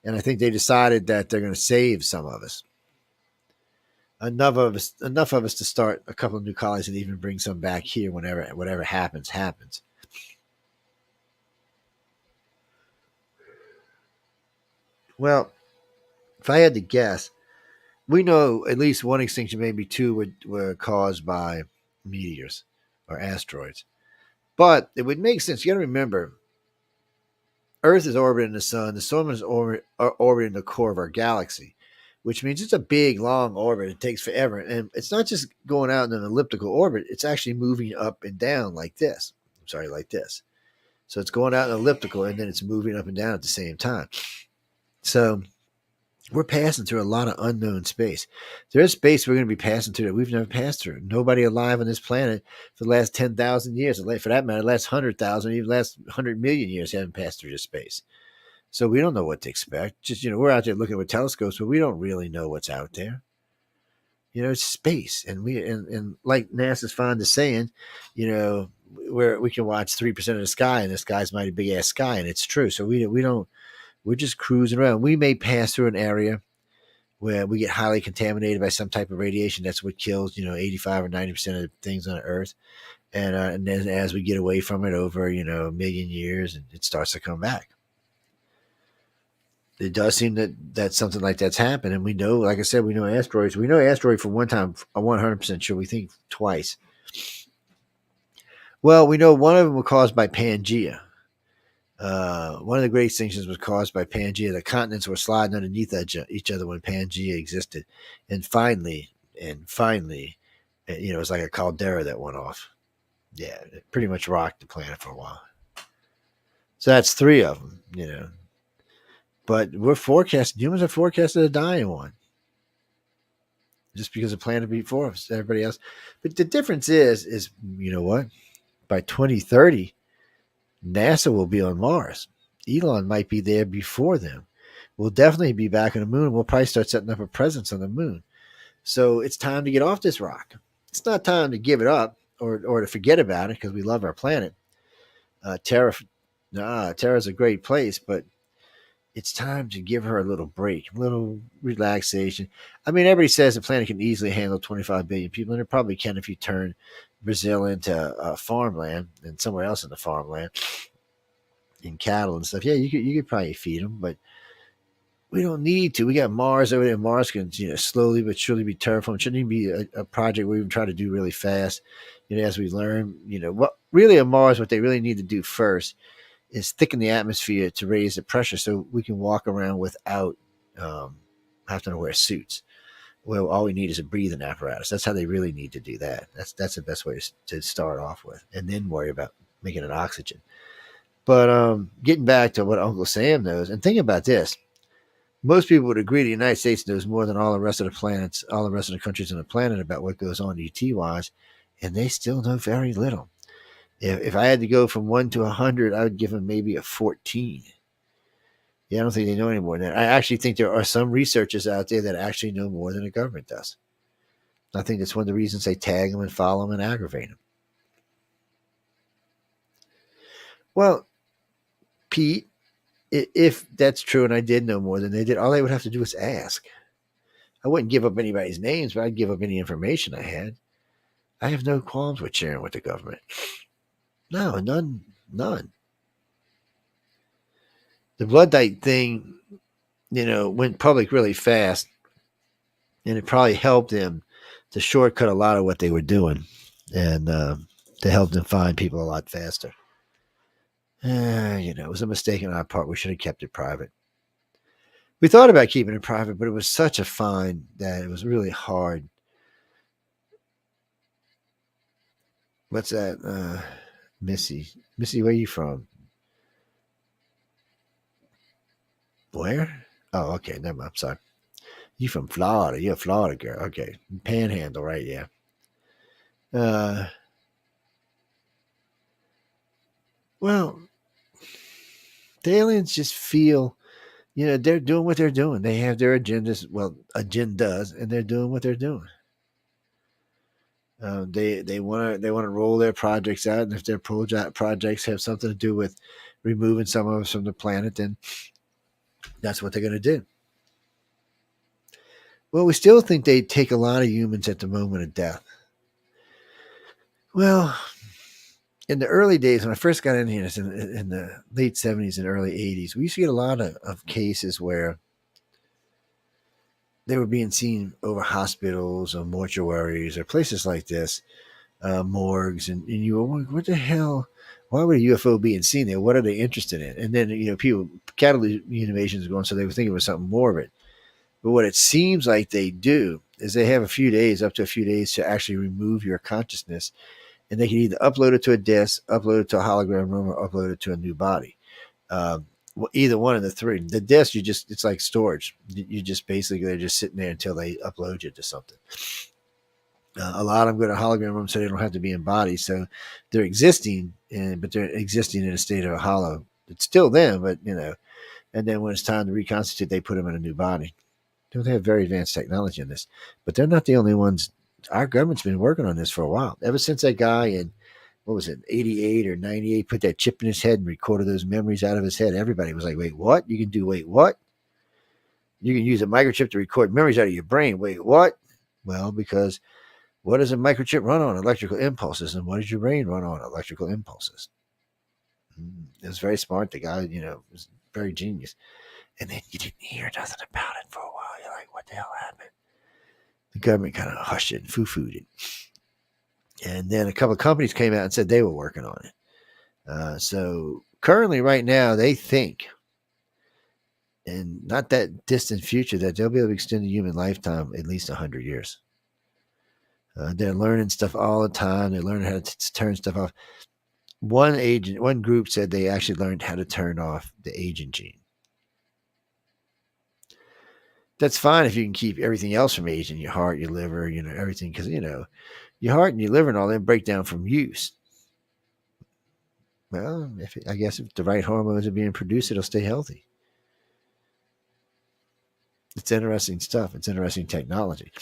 And I think they decided that they're going to save some of us. Enough of us to start a couple of new colonies and even bring some back here whenever whatever happens. Well, if I had to guess, we know at least one extinction, maybe two, were caused by meteors or asteroids. But it would make sense. You got to remember, Earth is orbiting the sun. The sun is orbiting the core of our galaxy, which means it's a big, long orbit. It takes forever. And it's not just going out in an elliptical orbit. It's actually moving up and down like this. Like this. So it's going out in elliptical, and then it's moving up and down at the same time. So we're passing through a lot of unknown space. There's space we're going to be passing through that we've never passed through. Nobody alive on this planet for the last 10,000 years, for that matter, the last 100,000, even the last 100 million years haven't passed through this space. So we don't know what to expect. Just, we're out there looking with telescopes, but we don't really know what's out there. It's space. And like NASA's fond of saying, where we can watch 3% of the sky, and the sky's mighty big ass sky, and it's true. So we're just cruising around. We may pass through an area where we get highly contaminated by some type of radiation. That's what kills, 85 or 90% of the things on Earth. And then as we get away from it over, a million years, and it starts to come back. It does seem that something like that's happened. And we know, like I said, we know asteroids. We know asteroid for one time, I'm 100% sure. We think twice. Well, we know one of them was caused by Pangea. One of the great extinctions was caused by Pangea. The continents were sliding underneath each other when Pangea existed. And finally, it was like a caldera that went off. Yeah, it pretty much rocked the planet for a while. So that's 3 of them, But humans are forecasted to die in one. Just because the planet before us, everybody else. But the difference is, what? By 2030, NASA will be on Mars. Elon might be there before them. We'll definitely be back on the moon. We'll probably start setting up a presence on the moon. So it's time to get off this rock. It's not time to give it up or to forget about it because we love our planet. Terra's a great place, but it's time to give her a little break, a little relaxation. I mean, everybody says the planet can easily handle 25 billion people, and it probably can if you turn Brazil into farmland and somewhere else in the farmland, in cattle and stuff. Yeah, you could probably feed them, but we don't need to. We got Mars over there. Mars can slowly but surely be terraformed. It shouldn't even be a project we even try to do really fast. As we learn, what really on Mars, what they really need to do first is thicken the atmosphere to raise the pressure so we can walk around without having to wear suits. well, all we need is a breathing apparatus. That's how they really need to do that. That's the best way to start off with, and then worry about making it oxygen. But getting back to what Uncle Sam knows, and think about this: most people would agree the United States knows more than all the rest of the planets, all the rest of the countries on the planet about what goes on ET wise, and they still know very little. If I had to go from 1 to 100, I would give them maybe a 14. Yeah, I don't think they know any more than that. I actually think there are some researchers out there that actually know more than the government does. I think that's one of the reasons they tag them and follow them and aggravate them. Well, Pete, if that's true and I did know more than they did, all I would have to do is ask. I wouldn't give up anybody's names, but I'd give up any information I had. I have no qualms with sharing with the government. No, none. The Bloodite thing, went public really fast, and it probably helped them to shortcut a lot of what they were doing, and to help them find people a lot faster. It was a mistake on our part. We should have kept it private. We thought about keeping it private, but it was such a fine that it was really hard. What's that? Missy, where are you from? Where? Oh, okay. Never mind. I'm sorry. You from Florida? You're a Florida girl. Okay, Panhandle, right? Yeah. Well, the aliens just feel, they're doing what they're doing. They have their agendas. Well, agendas, and they're doing what they're doing. They want to roll their projects out, and if their projects have something to do with removing some of us from the planet, then that's what they're going to do. Well, we still think they take a lot of humans at the moment of death. Well, in the early days, when I first got in here, in the late 70s and early 80s, we used to get a lot of cases where they were being seen over hospitals or mortuaries or places like this, morgues, and you were wondering, what the hell? Why would a UFO being seen there? What are they interested in? And then, people, catalytic innovations going, so they were thinking it was something morbid. But what it seems like they do is they have up to a few days to actually remove your consciousness, and they can either upload it to a disk, upload it to a hologram room, or upload it to a new body. Either one of the three. The disk, it's like storage. You just basically, they're just sitting there until they upload you to something. A lot of them go to hologram rooms so they don't have to be in bodies. So they're existing, but they're existing in a state of a hollow. It's still them, but, and then when it's time to reconstitute, they put them in a new body. They have very advanced technology in this, but they're not the only ones. Our government's been working on this for a while. Ever since that guy in, what was it, 88 or 98, put that chip in his head and recorded those memories out of his head, everybody was like, wait, what? You can do, wait, what? You can use a microchip to record memories out of your brain. Wait, what? Well, because what does a microchip run on? Electrical impulses. And what does your brain run on? Electrical impulses. It was very smart. The guy, was very genius. And then you didn't hear nothing about it for a while. You're like, what the hell happened? The government kind of hushed it and foo-fooed it. And then a couple of companies came out and said they were working on it. So currently, right now, they think, in not that distant future, that they'll be able to extend the human lifetime at least 100 years. They're learning stuff all the time. They're learning how to turn stuff off. One group said they actually learned how to turn off the aging gene. That's fine if you can keep everything else from aging, your heart, your liver, everything, because, your heart and your liver and all that break down from use. Well, I guess if the right hormones are being produced, it'll stay healthy. It's interesting stuff. It's interesting technology.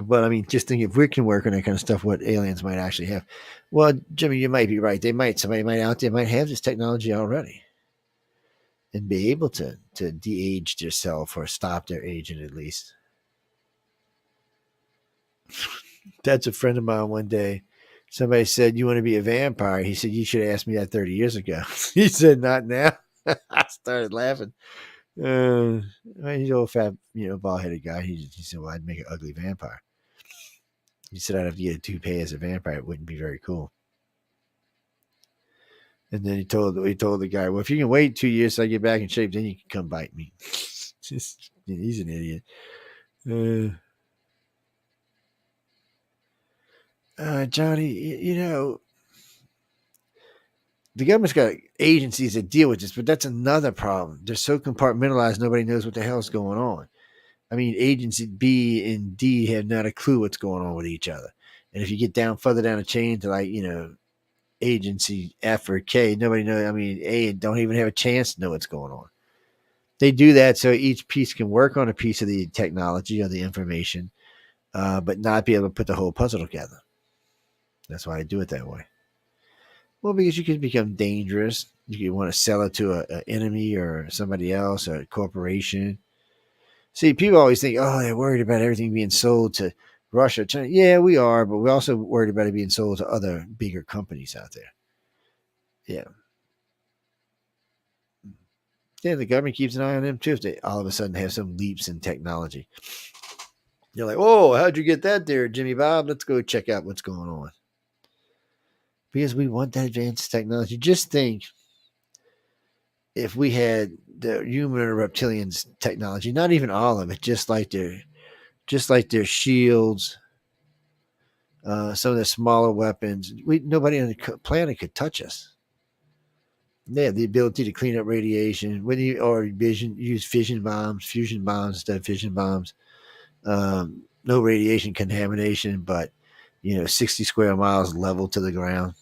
But I mean, just think if we can work on that kind of stuff, what aliens might actually have. Well, Jimmy, you might be right. Somebody out there might have this technology already and be able to de-age themselves or stop their aging at least. That's a friend of mine one day. Somebody said, you want to be a vampire? He said, you should have asked me that 30 years ago. He said, not now. I started laughing. He's an old fat, bald-headed guy. He said, well, I'd make an ugly vampire. He said, I'd have to get a toupee as a vampire. It wouldn't be very cool. And then he told the guy, well, if you can wait 2 years till I get back in shape, then you can come bite me. He's an idiot. Johnny, the government's got agencies that deal with this, but that's another problem. They're so compartmentalized, nobody knows what the hell's going on. I mean, agency B and D have not a clue what's going on with each other. And if you get down further down the chain to agency F or K, nobody knows. I mean, A don't even have a chance to know what's going on. They do that so each piece can work on a piece of the technology or the information, but not be able to put the whole puzzle together. That's why I do it that way. Well, because you can become dangerous. You can want to sell it to an enemy or somebody else or a corporation. See, people always think, oh, they're worried about everything being sold to Russia, China. Yeah, we are, but we're also worried about it being sold to other bigger companies out there. Yeah. Yeah, the government keeps an eye on them too if they all of a sudden have some leaps in technology. You're like, oh, how'd you get that there, Jimmy Bob? Let's go check out what's going on. Because we want that advanced technology. Just think if we had the human or reptilians technology, not even all of it, just like their shields, some of the smaller weapons. Nobody on the planet could touch us. They have the ability to clean up radiation. Use fission bombs, fusion bombs instead of fission bombs. No radiation contamination, but 60 square miles level to the ground.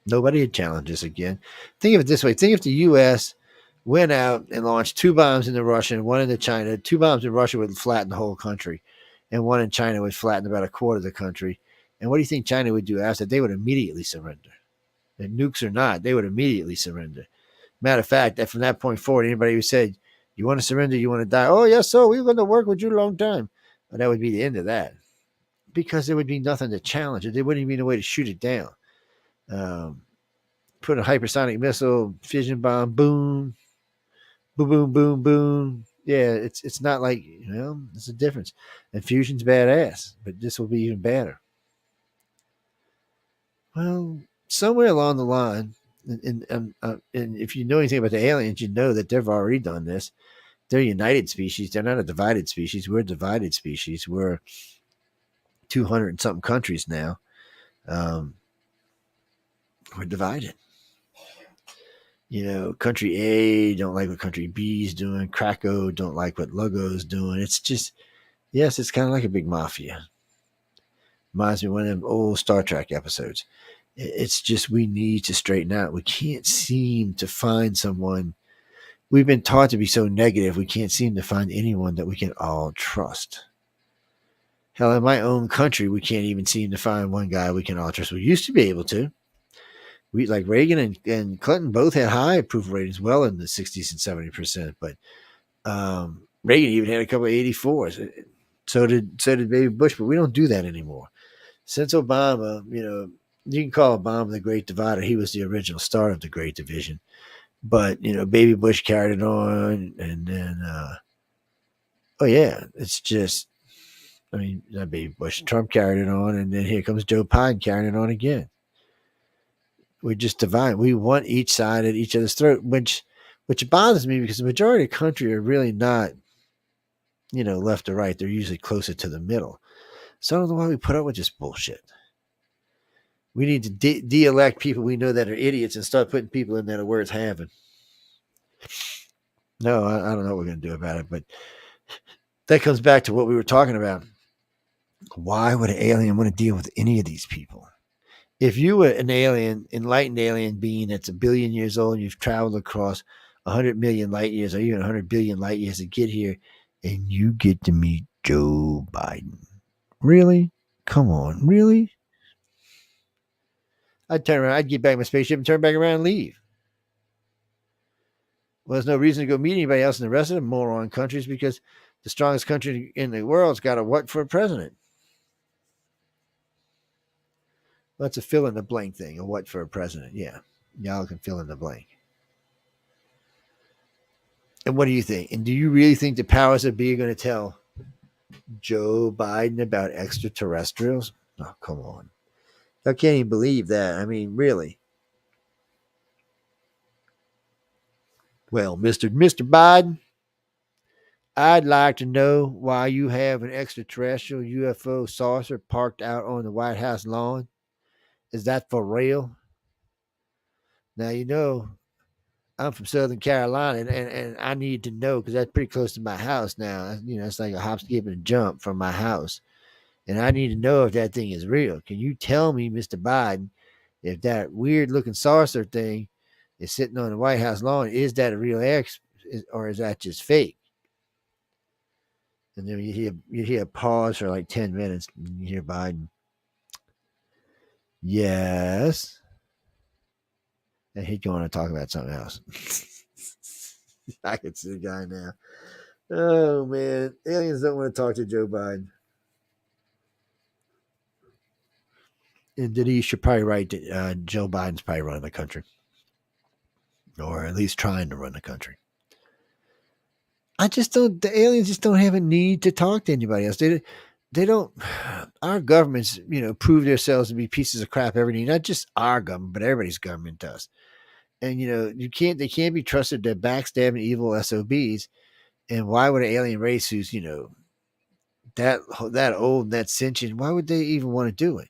Nobody would challenge us again. Think of it this way. Think if the U.S. went out and launched 2 bombs into Russia and 1 into China. 2 bombs in Russia would flatten the whole country, and 1 in China would flatten about a quarter of the country. And what do you think China would do after? They would immediately surrender. And nukes or not, they would immediately surrender. Matter of fact, that from that point forward, anybody who said, you want to surrender, you want to die, oh, yes, so we're going to work with you a long time. Well, that would be the end of that. Because there would be nothing to challenge it. There wouldn't even be a way to shoot it down. Put a hypersonic missile, fission bomb, boom, boom, boom, boom, boom. Yeah, it's not like, it's a difference. And fusion's badass, but this will be even better. Well, somewhere along the line, and if you know anything about the aliens, you know that they've already done this. They're a united species. They're not a divided species. We're a divided species. We're 200 and something countries now. We're divided. Country A don't like what country B is doing. Krakow don't like what Lugo's doing. It's just, yes, it's kind of like a big mafia. Reminds me of one of them old Star Trek episodes. It's just we need to straighten out. We can't seem to find someone. We've been taught to be so negative. We can't seem to find anyone that we can all trust. Hell, in my own country, we can't even seem to find one guy we can all trust. We used to be able to. We like Reagan and Clinton both had high approval ratings, well in the 60s and 70%. But Reagan even had a couple of 84s. So did Baby Bush, but we don't do that anymore. Since Obama, you can call Obama the Great Divider. He was the original start of the Great Division. But Baby Bush carried it on, and then oh yeah, it's just, not Baby Bush. Trump carried it on, and then here comes Joe Biden carrying it on again. We just divide. We want each side at each other's throat, which bothers me because the majority of the country are really not, left or right. They're usually closer to the middle. So I don't know why we put up with this bullshit. We need to de-elect people we know that are idiots and start putting people in that are worth having. No, I don't know what we're going to do about it, but that comes back to what we were talking about. Why would an alien want to deal with any of these people? If you were an enlightened alien being that's 1 billion years old, and you've traveled across 100 million light years or even 100 billion light years to get here, and you get to meet Joe Biden. Really? Come on, really? I'd turn around, I'd get back in my spaceship and turn back around and leave. Well, there's no reason to go meet anybody else in the rest of the moron countries because the strongest country in the world's got a what for a president? Well, that's a fill in the blank thing. A what for a president? Yeah. Y'all can fill in the blank. And what do you think? And do you really think the powers that be are going to tell Joe Biden about extraterrestrials? Oh, come on. I can't even believe that. I mean, really. Well, Mr. Biden, I'd like to know why you have an extraterrestrial UFO saucer parked out on the White House lawn. Is that for real? Now, I'm from Southern Carolina, and I need to know because that's pretty close to my house now. It's like a hop, skip, and a jump from my house. And I need to know if that thing is real. Can you tell me, Mr. Biden, if that weird looking saucer thing is sitting on the White House lawn, is that a real or is that just fake? And then you hear a pause for like 10 minutes. And you hear Biden, yes. And he's going to talk about something else. I can see the guy now. Oh, man. Aliens don't want to talk to Joe Biden. And Denise should probably write that Joe Biden's probably running the country. Or at least trying to run the country. I just don't. The aliens just don't have a need to talk to anybody else. They don't. Our governments, prove themselves to be pieces of crap every day. Not just our government, but everybody's government does. And they can't be trusted. They're backstabbing evil SOBs. And why would an alien race who's that old and that sentient? Why would they even want to do it?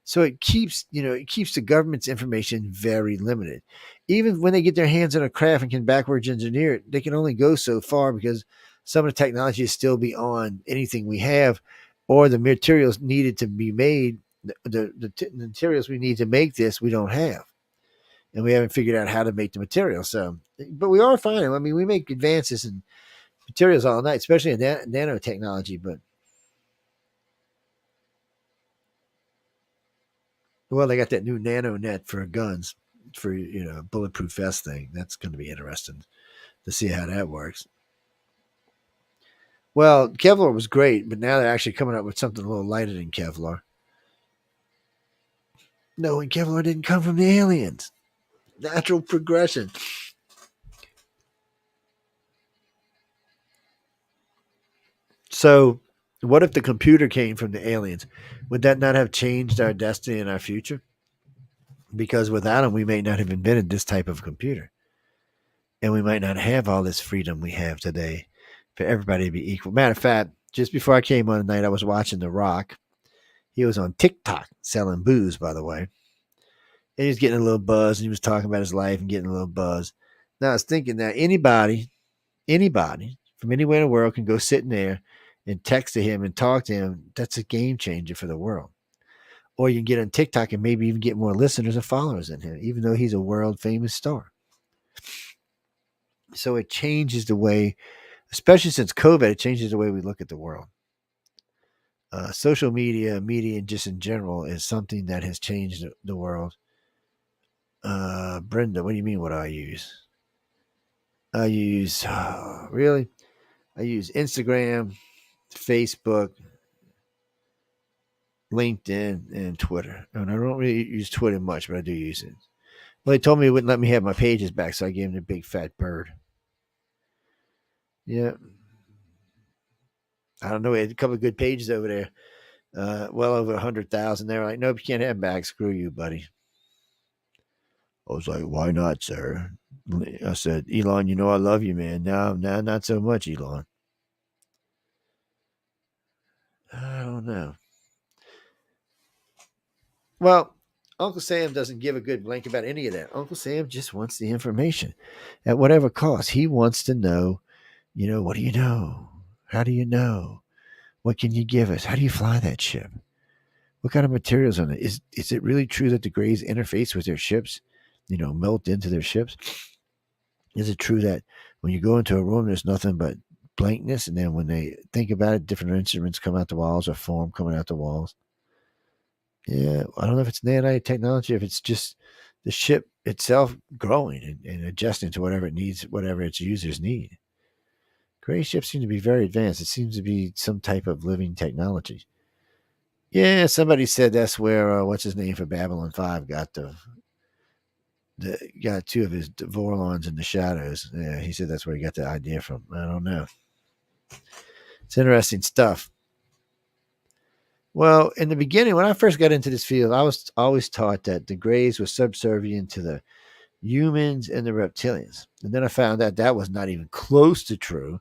So it keeps the government's information very limited. Even when they get their hands on a craft and can backwards engineer it, they can only go so far because some of the technology is still beyond anything we have, or the materials needed to be made, the materials we need to make this, we don't have. And we haven't figured out how to make the material. So, but we are finding, I mean, we make advances in materials all night, especially in nanotechnology, but well, they got that new nano net for guns, for bulletproof vest thing. That's going to be interesting to see how that works. Well, Kevlar was great, but now they're actually coming up with something a little lighter than Kevlar. No, and Kevlar didn't come from the aliens. Natural progression. So, what if the computer came from the aliens? Would that not have changed our destiny and our future? Because without them, we may not have invented this type of computer. And we might not have all this freedom we have today for everybody to be equal. Matter of fact, just before I came on tonight, I was watching The Rock. He was on TikTok selling booze, by the way. And he was getting a little buzz, and he was talking about his life and getting a little buzz. Now, I was thinking that anybody from anywhere in the world can go sit in there and text to him and talk to him. That's a game changer for the world. Or you can get on TikTok and maybe even get more listeners and followers than him, even though he's a world famous star. So it changes the way, especially since COVID, it changes the way we look at the world. Social media just in general is something that has changed the world. Brenda, what do you mean? What do I use? I use really. I use Instagram, Facebook, LinkedIn, and Twitter. And I don't really use Twitter much, but I do use it. Well, they told me it wouldn't let me have my pages back, so I gave them the big fat bird. Yeah. I don't know. We had a couple of good pages over there. Well over 100,000. They're like, nope, you can't have them back. Screw you, buddy. I was like, why not, sir? I said, Elon, I love you, man. No, not so much, Elon. I don't know. Well, Uncle Sam doesn't give a good blank about any of that. Uncle Sam just wants the information at whatever cost. He wants to know, what do you know? How do you know? What can you give us? How do you fly that ship? What kind of materials on it? Is it really true that the Greys interface with their ships, melt into their ships? Is it true that when you go into a room, there's nothing but blankness, and then when they think about it, different instruments come out the walls or form coming out the walls? Yeah, I don't know if it's nanotechnology, if it's just the ship itself growing and adjusting to whatever it needs, whatever its users need. Gray ships seem to be very advanced. It seems to be some type of living technology. Yeah, somebody said that's where what's his name for Babylon 5 got got two of his Vorlons in the shadows. Yeah, he said that's where he got the idea from. I don't know. It's interesting stuff. Well, in the beginning, when I first got into this field, I was always taught that the Greys were subservient to the humans and the reptilians. And then I found out that was not even close to true.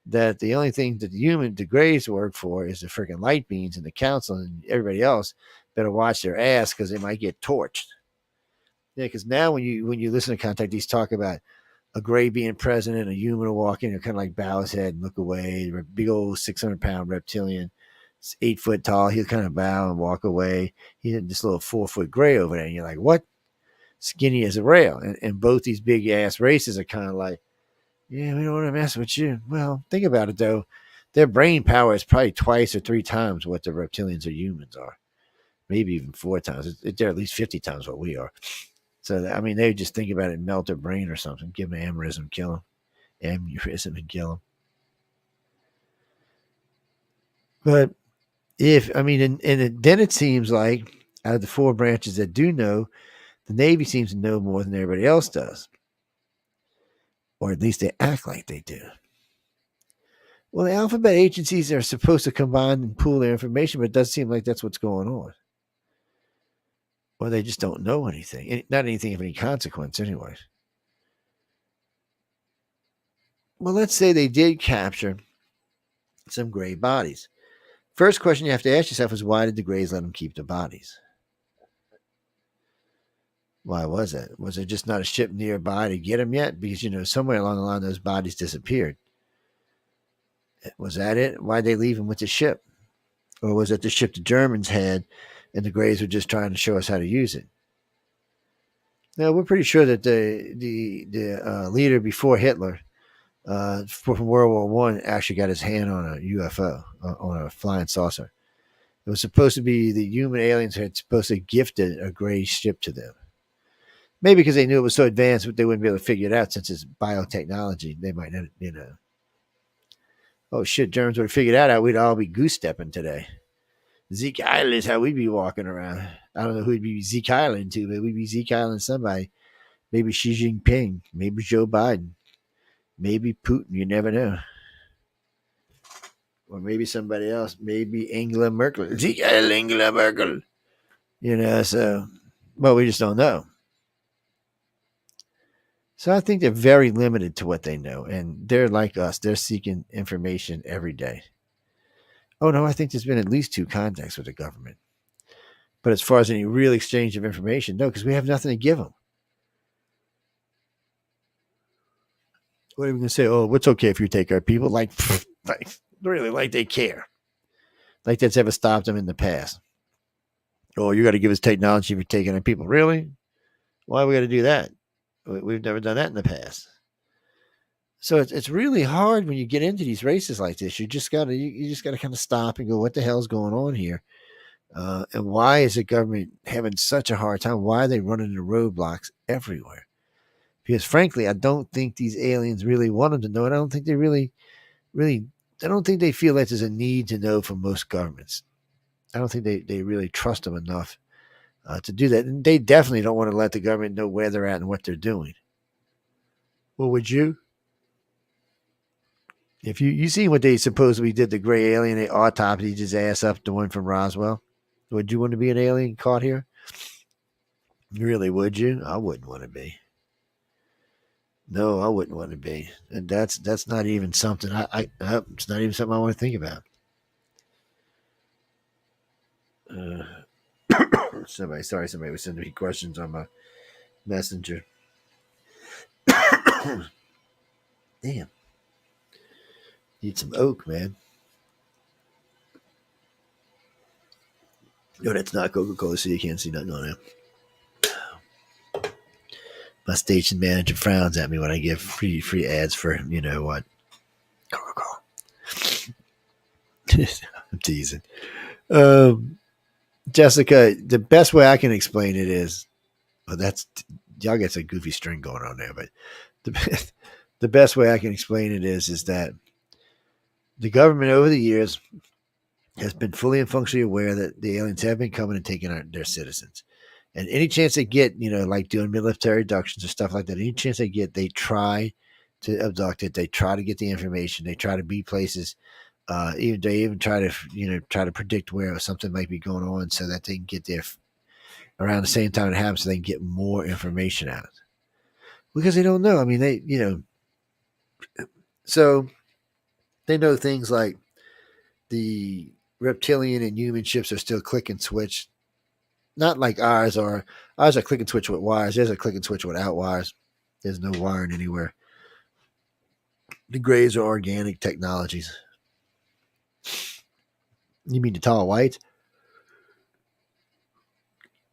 that the only thing that the Greys work for is the freaking light beams, and the council and everybody else better watch their ass because they might get torched. Yeah, because now when you listen to contactees talk about a Gray being present and a human will walk in and kind of like bow his head and look away, a big old 600-pound reptilian, 8 foot tall, he'll kind of bow and walk away. He had this little 4-foot Gray over there, and you're like, what? Skinny as a rail. And both these big ass races are kind of like, yeah, we don't want to mess with you. Well, think about it though. Their brain power is probably twice or 3 times what the reptilians or humans are. Maybe even 4 times. They're at least 50 times what we are. So, I mean, they just think about it and melt their brain or something. Give them an aneurysm, kill them. Aneurysm and kill them. But then it seems like out of the 4 branches that do know, the Navy seems to know more than everybody else does. Or at least they act like they do. Well, the alphabet agencies are supposed to combine and pool their information, but it does seem like that's what's going on. Or they just don't know anything. Not anything of any consequence, anyway. Well, let's say they did capture some gray bodies. First question you have to ask yourself is, why did the Greys let them keep the bodies? Why was that? Was there just not a ship nearby to get them yet? Because, somewhere along the line, those bodies disappeared. Was that it? Why'd they leave them with the ship? Or was it the ship the Germans had and the Greys were just trying to show us how to use it? Now, we're pretty sure that the leader before Hitler from World War One actually got his hand on a UFO, on a flying saucer. It was supposed to be the human aliens had supposed to gifted a gray ship to them. Maybe because they knew it was so advanced, but they wouldn't be able to figure it out since it's biotechnology. They might not, oh shit, Germans would have figured that out. We'd all be goose stepping today. Zeke Island is how we'd be walking around. I don't know who we'd be Zeke Island to, but we'd be Zeke Island somebody. Maybe Xi Jinping. Maybe Joe Biden. Maybe Putin. You never know. Or maybe somebody else. Maybe Angela Merkel. Zeke Island, Angela Merkel. Well, we just don't know. So I think they're very limited to what they know. And they're like us. They're seeking information every day. Oh, no, I think there's been at least 2 contacts with the government. But as far as any real exchange of information, no, because we have nothing to give them. What are we going to say? Oh, it's okay if you take our people? Like really, like they care. Like that's ever stopped them in the past. Oh, you got to give us technology for taking our people. Really? Why we got to do that? We've never done that in the past. So it's really hard when you get into these races like this. You just got to kind of stop and go, what the hell's going on here? And why is the government having such a hard time? Why are they running into roadblocks everywhere? Because frankly, I don't think these aliens really want them to know. And I don't think they really, I don't think they feel like there's a need to know from most governments. I don't think they really trust them enough to do that. And they definitely don't want to let the government know where they're at and what they're doing. Well, would you? If you see what they supposedly did, the gray alien, they autopsied his ass up, the one from Roswell. Would you want to be an alien caught here? Really, would you? I wouldn't want to be. No, I wouldn't want to be. And that's not even something it's not even something I want to think about. Somebody was sending me questions on my messenger. Damn. Need some oak, man. No, that's not Coca-Cola, so you can't see nothing on it. My station manager frowns at me when I give free ads for, what? Coca-Cola. I'm teasing. Jessica, the best way I can explain it is, y'all get a goofy string going on there, but the best way I can explain it is that the government over the years has been fully and functionally aware that the aliens have been coming and taking their citizens. And any chance they get, like doing military abductions or stuff like that, any chance they get, they try to abduct it. They try to get the information. They try to be places. They even try to predict where something might be going on so that they can get there around the same time it happens, so they can get more information out. Because they don't know. I mean, so They know things like the reptilian and human ships are still click and switch. Not like ours are. Ours are click and switch with wires. There's a click and switch without wires. There's no wiring anywhere. The grays are organic technologies. You mean the tall whites?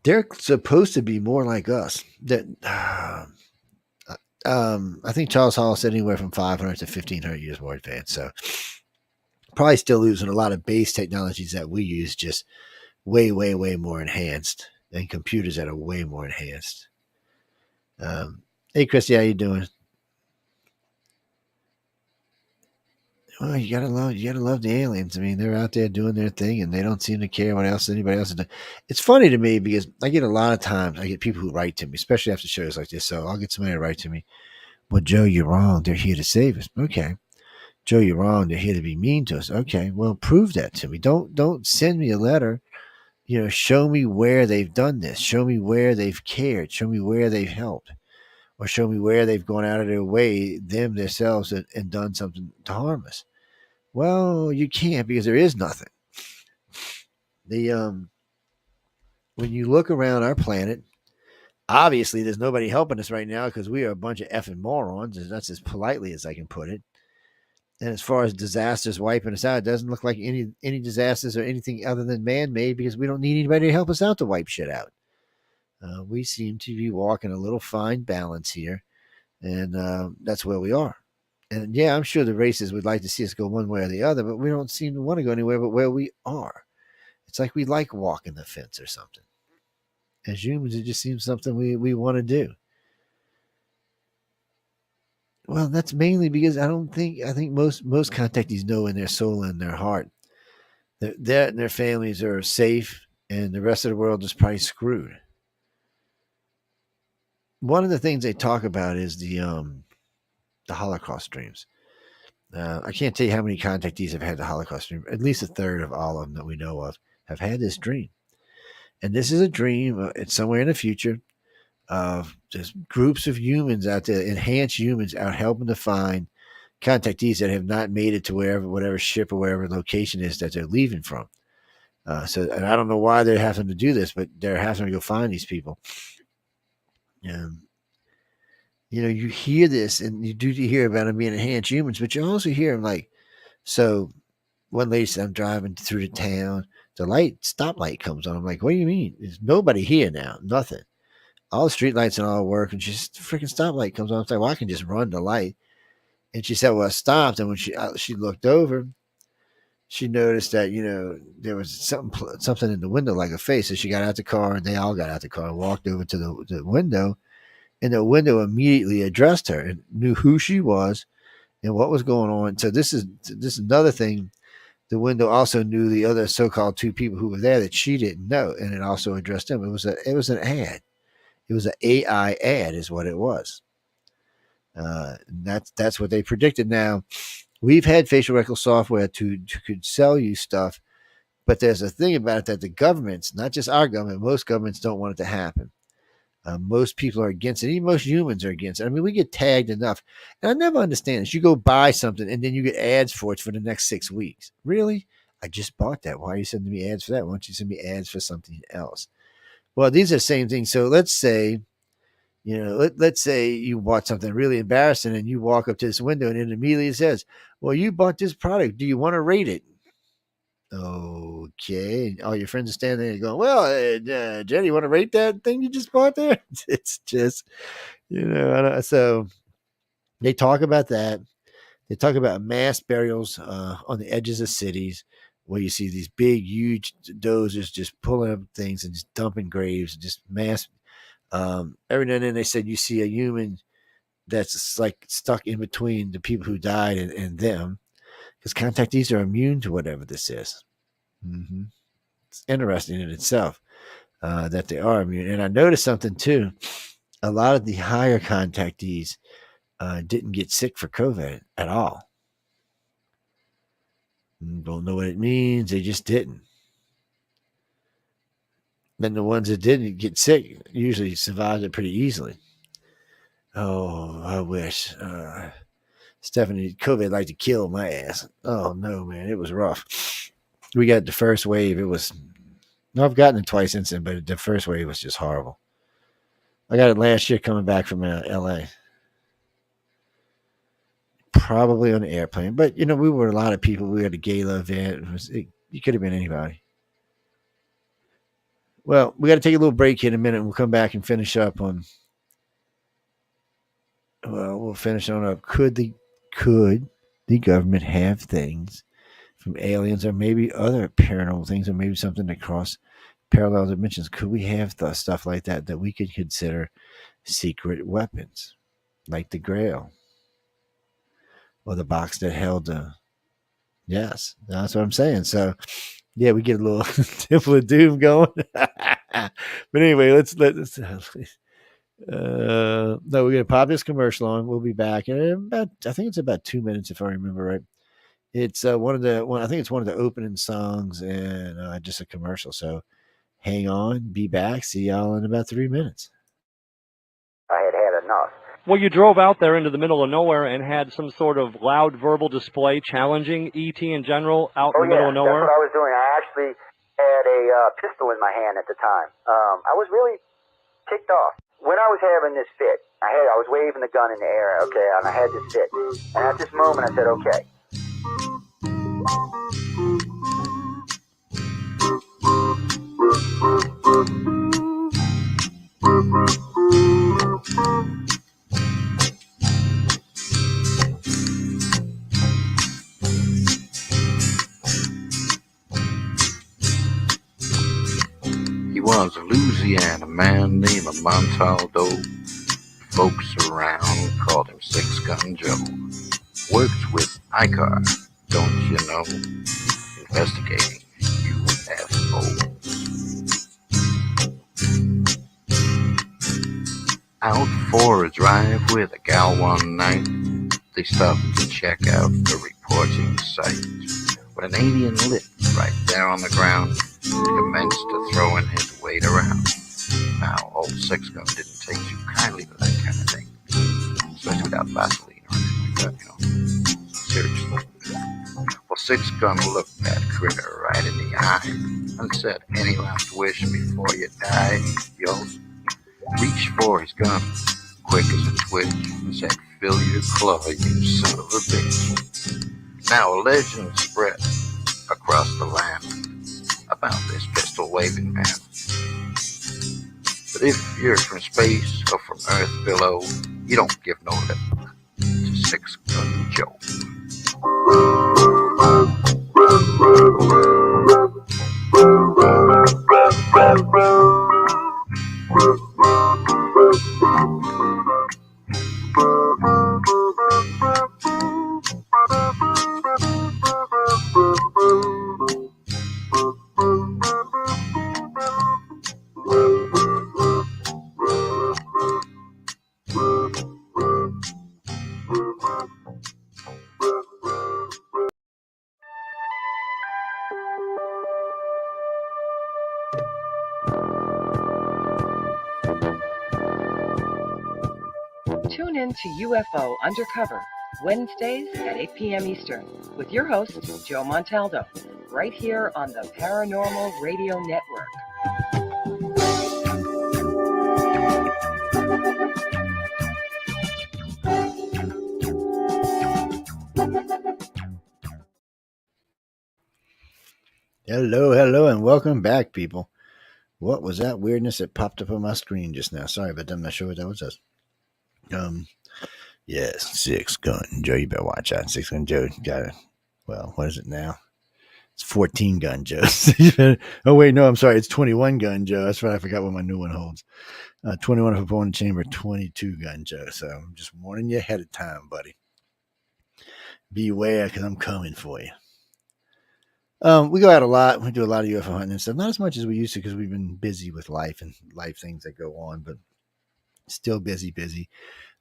They're supposed to be more like us. That I think Charles Hall said anywhere from 500 to 1,500 years more advanced. So probably still using a lot of base technologies that we use, just way, way, way more enhanced, and computers that are way more enhanced. Hey, Christy, how you doing? Well, you gotta love the aliens. I mean, they're out there doing their thing, and they don't seem to care what else anybody else is doing. It's funny to me because I get a lot of times I get people who write to me, especially after shows like this. So I'll get somebody to write to me. Well, Joe, you're wrong. They're here to save us. Okay. Joe, you're wrong. They're here to be mean to us. Okay. Well, prove that to me. Don't send me a letter. Show me where they've done this. Show me where they've cared. Show me where they've helped, or show me where they've gone out of their way themselves and done something to harm us. Well, you can't because there is nothing. The When you look around our planet, obviously there's nobody helping us right now because we are a bunch of effing morons, and that's as politely as I can put it. And as far as disasters wiping us out, it doesn't look like any disasters or anything other than man-made because we don't need anybody to help us out to wipe shit out. We seem to be walking a little fine balance here, and that's where we are. And yeah, I'm sure the races would like to see us go one way or the other, but we don't seem to want to go anywhere but where we are. It's like we like walking the fence or something. As humans, it just seems something we want to do. Well, that's mainly because I think most contactees know in their soul and their heart that and their families are safe, and the rest of the world is probably screwed. One of the things they talk about is the Holocaust dreams. I can't tell you how many contactees have had the Holocaust dream. At least a third of all of them that we know of have had this dream. And this is a dream. It's somewhere in the future of just groups of humans out there, enhanced humans out helping to find contactees that have not made it to whatever ship or wherever location is that they're leaving from. And I don't know why they're having to do this, but they're having to go find these people. Um, you hear this and you do hear about them being enhanced humans, but you also hear them like, so one lady said, I'm driving through the town. The stoplight comes on. I'm like, what do you mean? There's nobody here now. Nothing. All the street lights and all work. And just the freaking stoplight comes on. I'm like, well, I can just run the light. And she said, well, I stopped. And when she looked over, she noticed that, there was something in the window like a face. So she got out the car, and they all got out the car and walked over to the window. And the window immediately addressed her and knew who she was and what was going on. So this is another thing. The window also knew the other so-called two people who were there that she didn't know, and it also addressed them. It was an ad. It was an AI ad, is what it was. That's what they predicted. Now, we've had facial recognition software to could sell you stuff, but there's a thing about it that the governments, not just our government, most governments don't want it to happen. Most people are against it. Even most humans are against it. I mean, we get tagged enough. And I never understand this. You go buy something and then you get ads for it for the next 6 weeks. Really? I just bought that. Why are you sending me ads for that? Why don't you send me ads for something else? Well, these are the same things. So let's say, let's say you bought something really embarrassing and you walk up to this window and it immediately says, well, you bought this product. Do you want to rate it? Okay. And all your friends are standing there and going, well, Jenny, you want to rate that thing you just bought there? It's just, so they talk about that. They talk about mass burials on the edges of cities where you see these big, huge dozers just pulling up things and just dumping graves and just mass. Every now and then they said you see a human that's like stuck in between the people who died and them, because contactees are immune to whatever this is. Mm-hmm. It's interesting in itself that they are immune. And I noticed something too. A lot of the higher contactees didn't get sick for COVID at all. Don't know what it means. They just didn't. Then the ones that didn't get sick usually survived it pretty easily. Oh, I wish. Stephanie, COVID like to kill my ass. Oh no, man, it was rough. We got the first wave. It was no, I've gotten it twice since then, but the first wave was just horrible. I got it last year coming back from LA. Probably on the airplane, but we were a lot of people. We had a gala event. You could have been anybody. Well, we got to take a little break here in a minute. And we'll come back and finish up on. Well, we'll finish on up. Could the government have things from aliens or maybe other paranormal things or maybe something that cross parallel dimensions? Could we have the stuff like that we could consider secret weapons, like the Grail or the box that held the? Yes, that's what I'm saying. So, yeah, we get a little Temple of Doom going. But anyway, let's no, we're gonna pop this commercial on. We'll be back in about, I think it's about 2 minutes if I remember right. It's I think it's one of the opening songs and just a commercial. So hang on, be back. See y'all in about 3 minutes. I had enough. Well, you drove out there into the middle of nowhere and had some sort of loud verbal display challenging ET in general out in the middle of nowhere? That's what I was doing. I actually had a pistol in my hand at the time. I was really ticked off. When I was having this fit, I was waving the gun in the air, okay, and I had this fit. And at this moment, I said, okay. He was a Louisiana man named Montaldo. Folks around called him Six Gun Joe. Worked with ICAR, don't you know? Investigating UFOs. Out for a drive with a gal one night, they stopped to check out the reporting site. When an alien lit right there on the ground, he commenced to throwing his weight around. Now, old Six Gun didn't take too kindly to that kind of thing, especially without Vaseline or anything like that, seriously. Well, Six Gun looked that critter right in the eye and said, "Any last wish before you die?" Yo, reached for his gun, quick as a twitch, and said, "Fill your claw, you son of a bitch." Now a legend spread across the land about this pistol-waving man. But if you're from space or from Earth below, you don't give no lip to Six Gun Joe. Tune in to UFO Undercover, Wednesdays at 8 p.m. Eastern, with your host, Joe Montaldo, right here on the Paranormal Radio Network. Hello, and welcome back, people. What was that weirdness that popped up on my screen just now? Sorry, but I'm not sure what that was. Yes, Six Gun Joe. You better watch out. 6 Gun Joe got it. Well, what is it now? It's 14 Gun Joe. Oh, wait, no, I'm sorry. It's 21 Gun Joe. That's right. I forgot what my new one holds. 21 of opponent chamber, 22 Gun Joe. So I'm just warning you ahead of time, buddy. Beware, because I'm coming for you. We go out a lot. We do a lot of UFO hunting and stuff. Not as much as we used to because we've been busy with life and life things that go on, but still busy.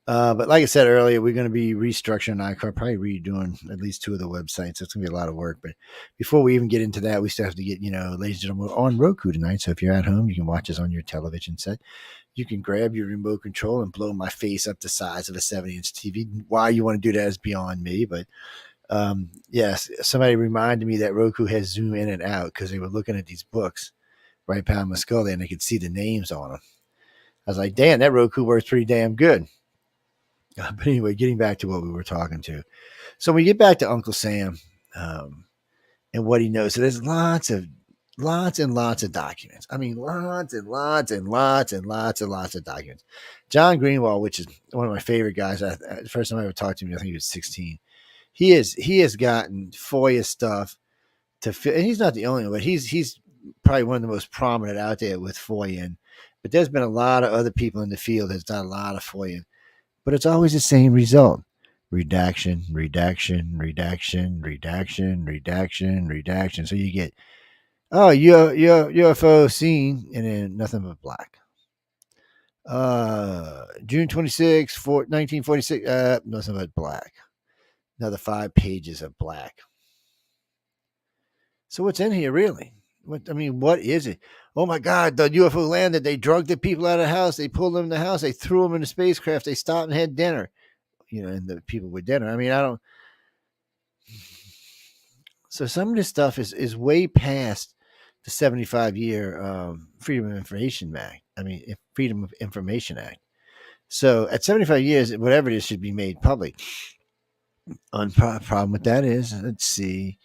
But like I said earlier, we're going to be restructuring iCar, probably redoing at least 2 of the websites. It's going to be a lot of work. But before we even get into that, we still have to get, ladies and gentlemen, on Roku tonight. So if you're at home, you can watch us on your television set. You can grab your remote control and blow my face up the size of a 70-inch TV. Why you want to do that is beyond me, but yes, somebody reminded me that Roku has zoom in and out because they were looking at these books right behind my skull there, and they could see the names on them. I was like, damn, that Roku works pretty damn good. But anyway, getting back to what we were talking to. So when we get back to Uncle Sam and what he knows, so there's lots and lots of documents. I mean, lots and lots and lots and lots and lots of documents. John Greenwald, which is one of my favorite guys. The first time I ever talked to him, I think he was 16. He has gotten FOIA stuff to fit, and he's not the only one, but he's probably one of the most prominent out there with FOIA. But there's been a lot of other people in the field that's done a lot of FOIA, but it's always the same result: redaction, redaction, redaction, redaction, redaction, redaction. So you get your UFO seen, and then nothing but black. June 26, 1946, nothing but black. Another 5 pages of black. So what's in here, really? What is it? Oh my God, the UFO landed. They drugged the people out of the house. They pulled them in the house. They threw them in the spacecraft. They stopped and had dinner. And the people with dinner. I don't. So some of this stuff is way past the 75-year Freedom of Information Act. Freedom of Information Act. So at 75 years, whatever it is should be made public. Problem with that is, let's see.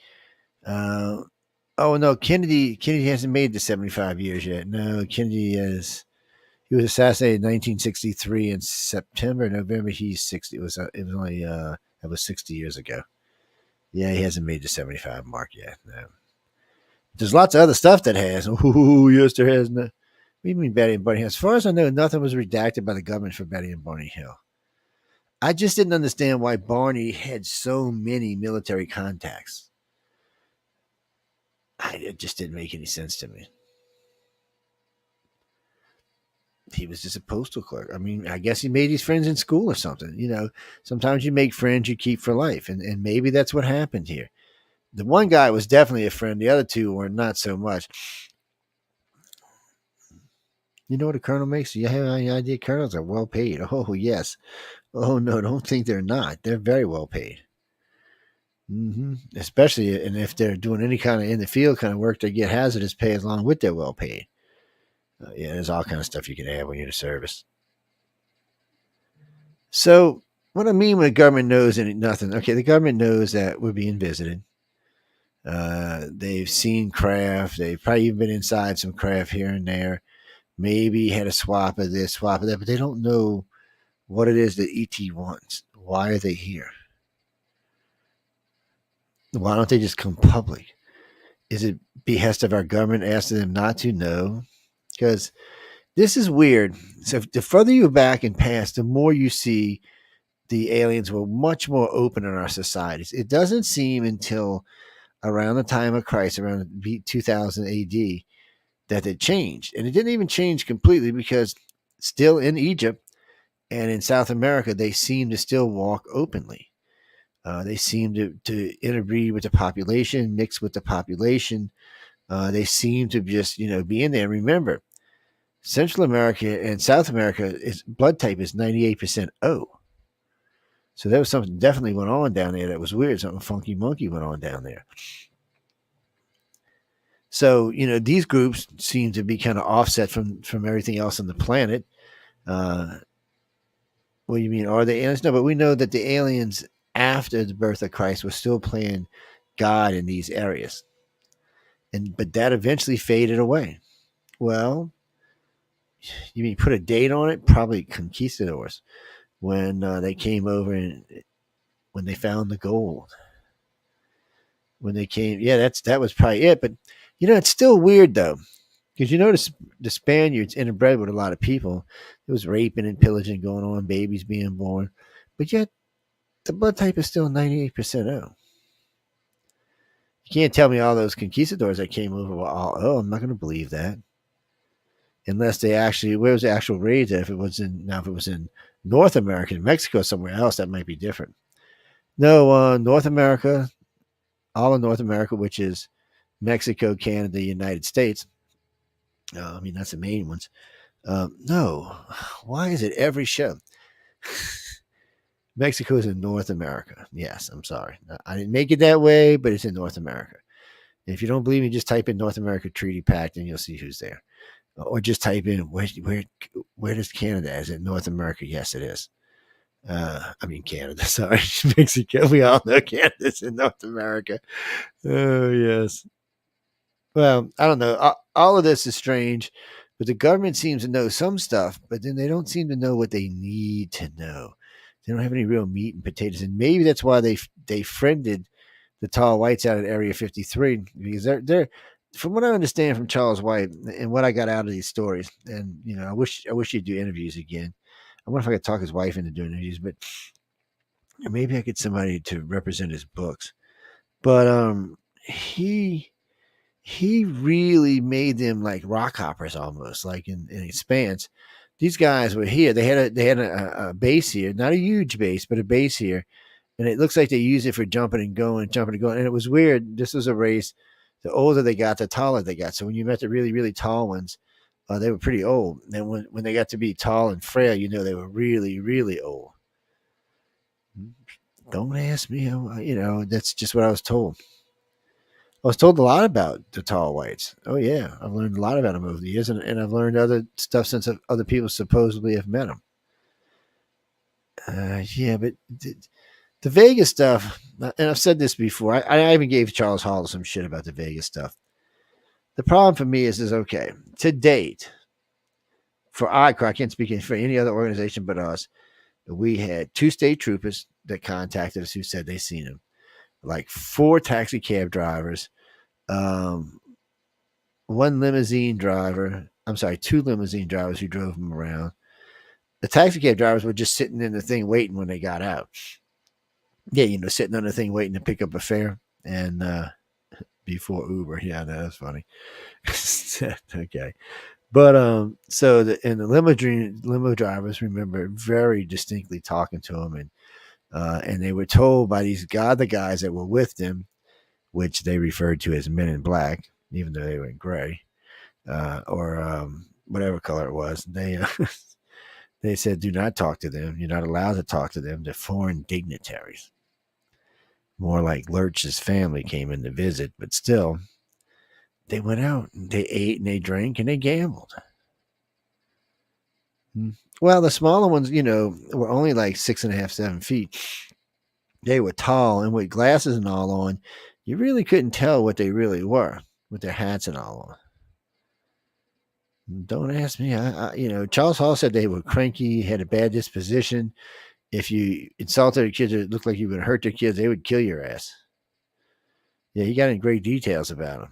Oh no, Kennedy hasn't made the 75 years yet. No, Kennedy he was assassinated in 1963 in November. He's 60. It was only that was 60 years ago. Yeah, he hasn't made the 75 mark yet. No. There's lots of other stuff that has. Oh, yes, there has. No. What do you mean Betty and Barney Hill? As far as I know, nothing was redacted by the government for Betty and Barney Hill. I just didn't understand why Barney had so many military contacts. It just didn't make any sense to me. He was just a postal clerk. I guess he made his friends in school or something. Sometimes you make friends you keep for life, and maybe that's what happened here. The one guy was definitely a friend. The other two were not so much. You know what a colonel makes? You have any idea? Colonels are well paid. Oh, yes. Oh, no, don't think they're not. They're very well paid. Especially, and if they're doing any kind of in the field kind of work, they get hazardous pay along with their well paid. Yeah, there's all kind of stuff you can have when you're in the service. So, what I mean when the government knows nothing, okay, the government knows that we're being visited. They've seen craft. They've probably even been inside some craft here and there. Maybe had a swap of this, swap of that, but they don't know what it is that ET wants. Why are they here? Why don't they just come public? Is it behest of our government asking them not to? No. Because this is weird. So the further you back in past, the more you see the aliens were much more open in our societies. It doesn't seem until around the time of Christ, around 2000 AD, that it changed. And it didn't even change completely because still in Egypt and in South America, they seem to still walk openly. They seem to interbreed with the population, mix with the population. They seem to just, be in there. Remember, Central America and South America blood type is 98% O. So there was something definitely went on down there that was weird. Something funky monkey went on down there. So, these groups seem to be kind of offset from everything else on the planet. What do you mean? Are they aliens? No, but we know that the aliens after the birth of Christ were still playing God in these areas. But that eventually faded away. Well, you mean put a date on it? Probably conquistadors when they came over and when they found the gold. When they came, that was probably it. But it's still weird though, because the Spaniards interbred with a lot of people. There was raping and pillaging going on, babies being born, but yet the blood type is still 98% O. You can't tell me all those conquistadors that came over were all O. I'm not going to believe that. Unless they actually, where was the actual raid? If it was in North America, Mexico, somewhere else, that might be different. No, North America, all of North America, which is Mexico, Canada, United States. That's the main ones. No, why is it every show? Mexico is in North America. Yes, I'm sorry. I didn't make it that way, but it's in North America. And if you don't believe me, just type in North America Treaty Pact and you'll see who's there. Or just type in where does Canada? Is it North America? Yes, it is. I mean Canada. Sorry, Mexico. We all know Canada's in North America. Oh yes. Well, I don't know. All of this is strange, but the government seems to know some stuff, but then they don't seem to know what they need to know. They don't have any real meat and potatoes, and maybe that's why they friended the tall whites out at Area 53 because they're from what I understand from Charles White and what I got out of these stories. And I wish he'd do interviews again. I wonder if I could talk his wife into doing interviews, but maybe I get somebody to represent his books. But he really made them like rock hoppers almost, like in Expanse. These guys were here. They had a base here, not a huge base, but a base here, and it looks like they use it for jumping and going, jumping and going. And it was weird. This was a race. The older they got, the taller they got. So when you met the really really tall ones, they were pretty old. And when they got to be tall and frail, they were really really old. Don't ask me. That's just what I was told. I was told a lot about the tall whites. Oh yeah, I've learned a lot about them over the years, and I've learned other stuff since other people supposedly have met them. Yeah, but the Vegas stuff, and I've said this before. I even gave Charles Hall some shit about the Vegas stuff. The problem for me is okay. To date, for I can't speak for any other organization but us. We had 2 state troopers that contacted us who said they seen him, like 4 taxi cab drivers. 1 limousine driver. I'm sorry, 2 limousine drivers who drove him around. The taxi cab drivers were just sitting in the thing waiting when they got out. Yeah, sitting on the thing waiting to pick up a fare. And before Uber. Yeah, no, that's funny. Okay. But so the limo drivers remember very distinctly talking to him, and they were told by the guys that were with them, which they referred to as men in black, even though they were in gray, or whatever color it was. They said, do not talk to them. You're not allowed to talk to them. They're foreign dignitaries. More like Lurch's family came in to visit, but still, they went out and they ate and they drank and they gambled. Well, the smaller ones, were only like 6.5, 7 feet. They were tall, and with glasses and all on, you really couldn't tell what they really were with their hats and all on. Don't ask me. Charles Hall said they were cranky, had a bad disposition. If you insulted their kids or it looked like you would hurt their kids, they would kill your ass. Yeah, he got in great details about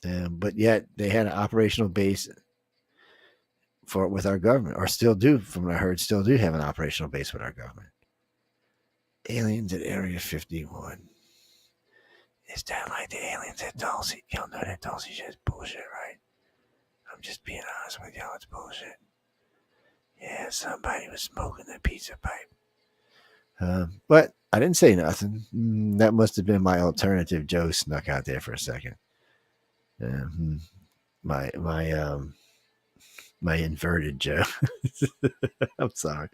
them. But yet they had an operational base with our government, or still do, from what I heard, still do have an operational base with our government. Aliens at Area 51. Is that like the aliens at Dulcie? Y'all know that Dulcie shit is bullshit, right? I'm just being honest with y'all, it's bullshit. Yeah, somebody was smoking a pizza pipe. But I didn't say nothing. That must have been my alternative Joe snuck out there for a second. My inverted Joe. I'm sorry.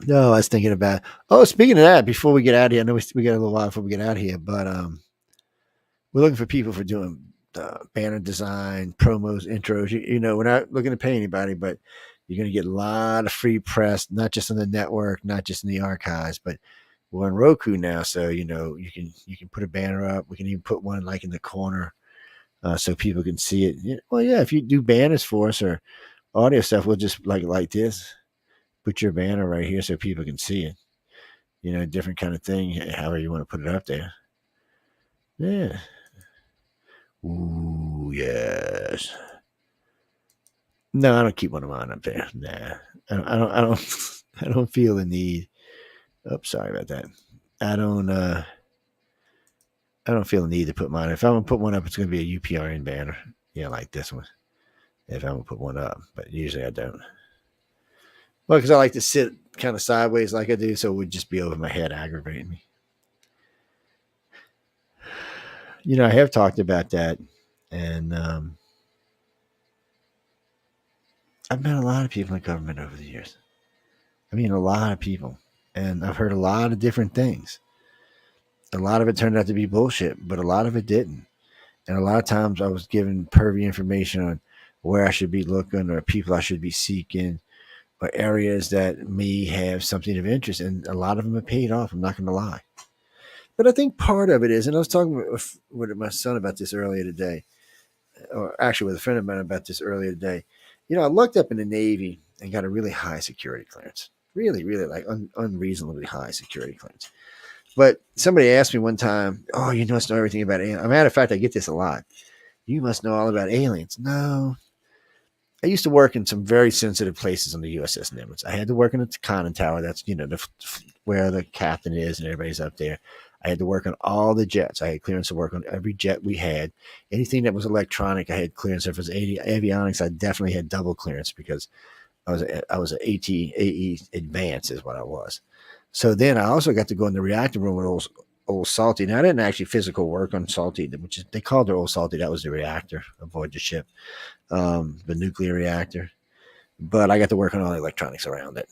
No, I was thinking about. Oh, speaking of that, before we get out of here, I know we got a little while before we get out of here, but we're looking for people for doing banner design, promos, intros. We're not looking to pay anybody, but you're going to get a lot of free press, not just on the network, not just in the archives, but we're on Roku now, so you can put a banner up. We can even put one like in the corner so people can see it. Well, yeah, if you do banners for us or audio stuff, we'll just like this. Put your banner right here so people can see it. Different kind of thing, however you want to put it up there. Yeah. Ooh, yes. No, I don't keep one of mine up there. Nah, I don't. I don't feel the need. Oh, sorry about that. I don't feel the need to put mine. If I'm gonna put one up, it's gonna be a UPRN banner. Like this one. If I'm gonna put one up, but usually I don't. Well, because I like to sit kind of sideways like I do, so it would just be over my head, aggravating me. I have talked about that, and I've met a lot of people in the government over the years. I mean, a lot of people. And I've heard a lot of different things. A lot of it turned out to be bullshit, but a lot of it didn't. And a lot of times I was given pervy information on where I should be looking or people I should be seeking or areas that may have something of interest. And a lot of them have paid off. I'm not going to lie. But I think part of it is, and I was talking with my son about this earlier today, or actually with a friend of mine about this earlier today. You know, I looked up in the Navy and got a really high security clearance. Really, really like unreasonably high security clearance. But somebody asked me one time, "Oh, you must know everything about aliens." As a matter of fact, I get this a lot. You must know all about aliens. No. I used to work in some very sensitive places on the USS Nimitz. I had to work in the conning tower. That's, where the captain is and everybody's up there. I had to work on all the jets. I had clearance to work on every jet we had. Anything that was electronic, I had clearance. If it was avionics, I definitely had double clearance because I was an AE advanced is what I was. So then I also got to go in the reactor room with old Salty. Now I didn't actually physical work on Salty, which is, they called it old Salty. That was the reactor aboard the ship, the nuclear reactor. But I got to work on all the electronics around it.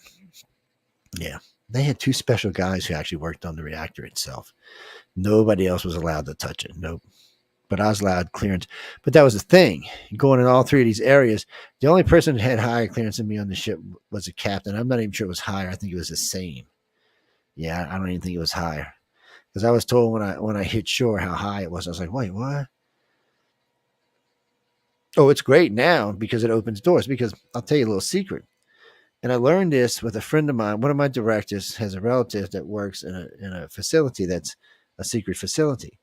Yeah. They had two special guys who actually worked on the reactor itself. Nobody else was allowed to touch it. Nope. But I was allowed clearance. But that was the thing. Going in all three of these areas, the only person that had higher clearance than me on the ship was a captain. I'm not even sure it was higher. I think it was the same. Yeah, I don't even think it was higher. Because I was told when I hit shore how high it was. I was like, wait, what? Oh, it's great now because it opens doors. Because I'll tell you a little secret. And I learned this with a friend of mine. One of my directors has a relative that works in a facility that's a secret facility.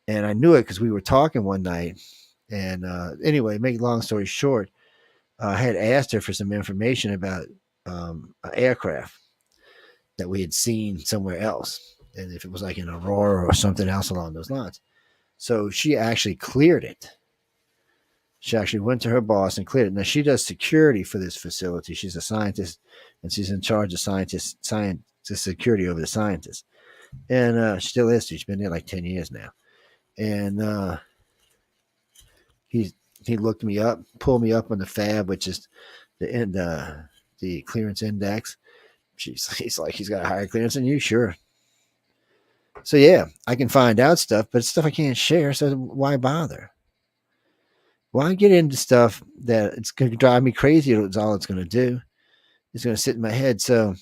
And I knew it because we were talking one night. And anyway, make long story short, I had asked her for some information about an aircraft that we had seen somewhere else. And if it was like an Aurora or something else along those lines. So she actually cleared it. She actually went to her boss and cleared it. Now she does security for this facility. She's a scientist, and she's in charge of science security over the scientists. And she still is. She's been there like 10 years now. And he looked me up, pulled me up on the FAB, which is the clearance index. He's like, he's got a higher clearance than you, sure. So yeah, I can find out stuff, but it's stuff I can't share. So why bother? Why get into stuff that it's going to drive me crazy? It's all it's going to do. It's going to sit in my head. So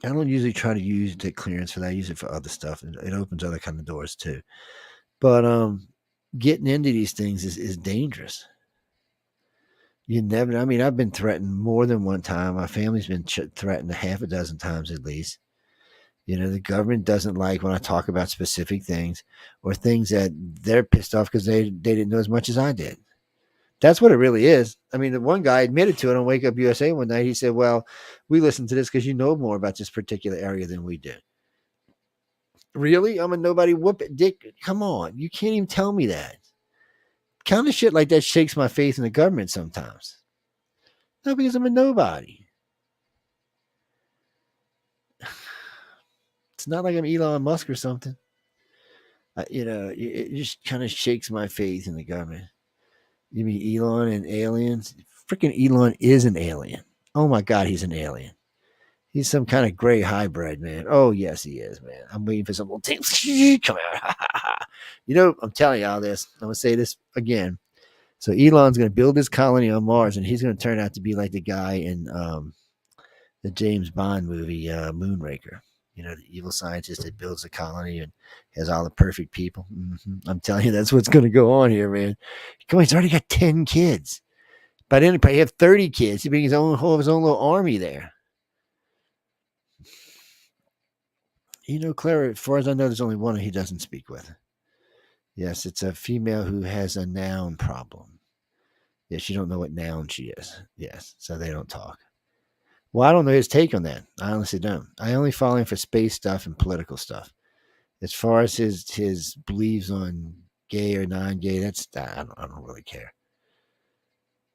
I don't usually try to use the clearance for that. I use it for other stuff. And it opens other kind of doors too. But getting into these things is dangerous. You never, I mean, I've been threatened more than one time. My family's been threatened a half a dozen times at least. The government doesn't like when I talk about specific things or things that they're pissed off because they didn't know as much as I did. That's what it really is. I mean, the one guy admitted to it on Wake Up USA one night. He said, well, we listened to this because you know more about this particular area than we do. Really? I'm a nobody whoop it, dick. Come on. You can't even tell me that. Kind of shit like that shakes my faith in the government sometimes. No, because I'm a nobody. It's not like I'm Elon Musk or something. It just kind of shakes my faith in the government. You mean Elon and aliens? Freaking Elon is an alien. Oh my God, he's an alien. He's some kind of gray hybrid, man. Oh, yes, he is, man. I'm waiting for some little thing. Come out. I'm telling you all this. I'm going to say this again. So Elon's going to build his colony on Mars, and he's going to turn out to be like the guy in the James Bond movie, Moonraker. The evil scientist that builds a colony and has all the perfect people. Mm-hmm. I'm telling you, that's what's going to go on here, man. Come on, he's already got 10 kids. By then, he probably have 30 kids. He brings his own little army there. Clara, as far as I know, there's only one he doesn't speak with. Yes, it's a female who has a noun problem. Yes, you don't know what noun she is. Yes, so they don't talk. Well, I don't know his take on that. I honestly don't. I only follow him for space stuff and political stuff. As far as his beliefs on gay or non-gay, I don't really care.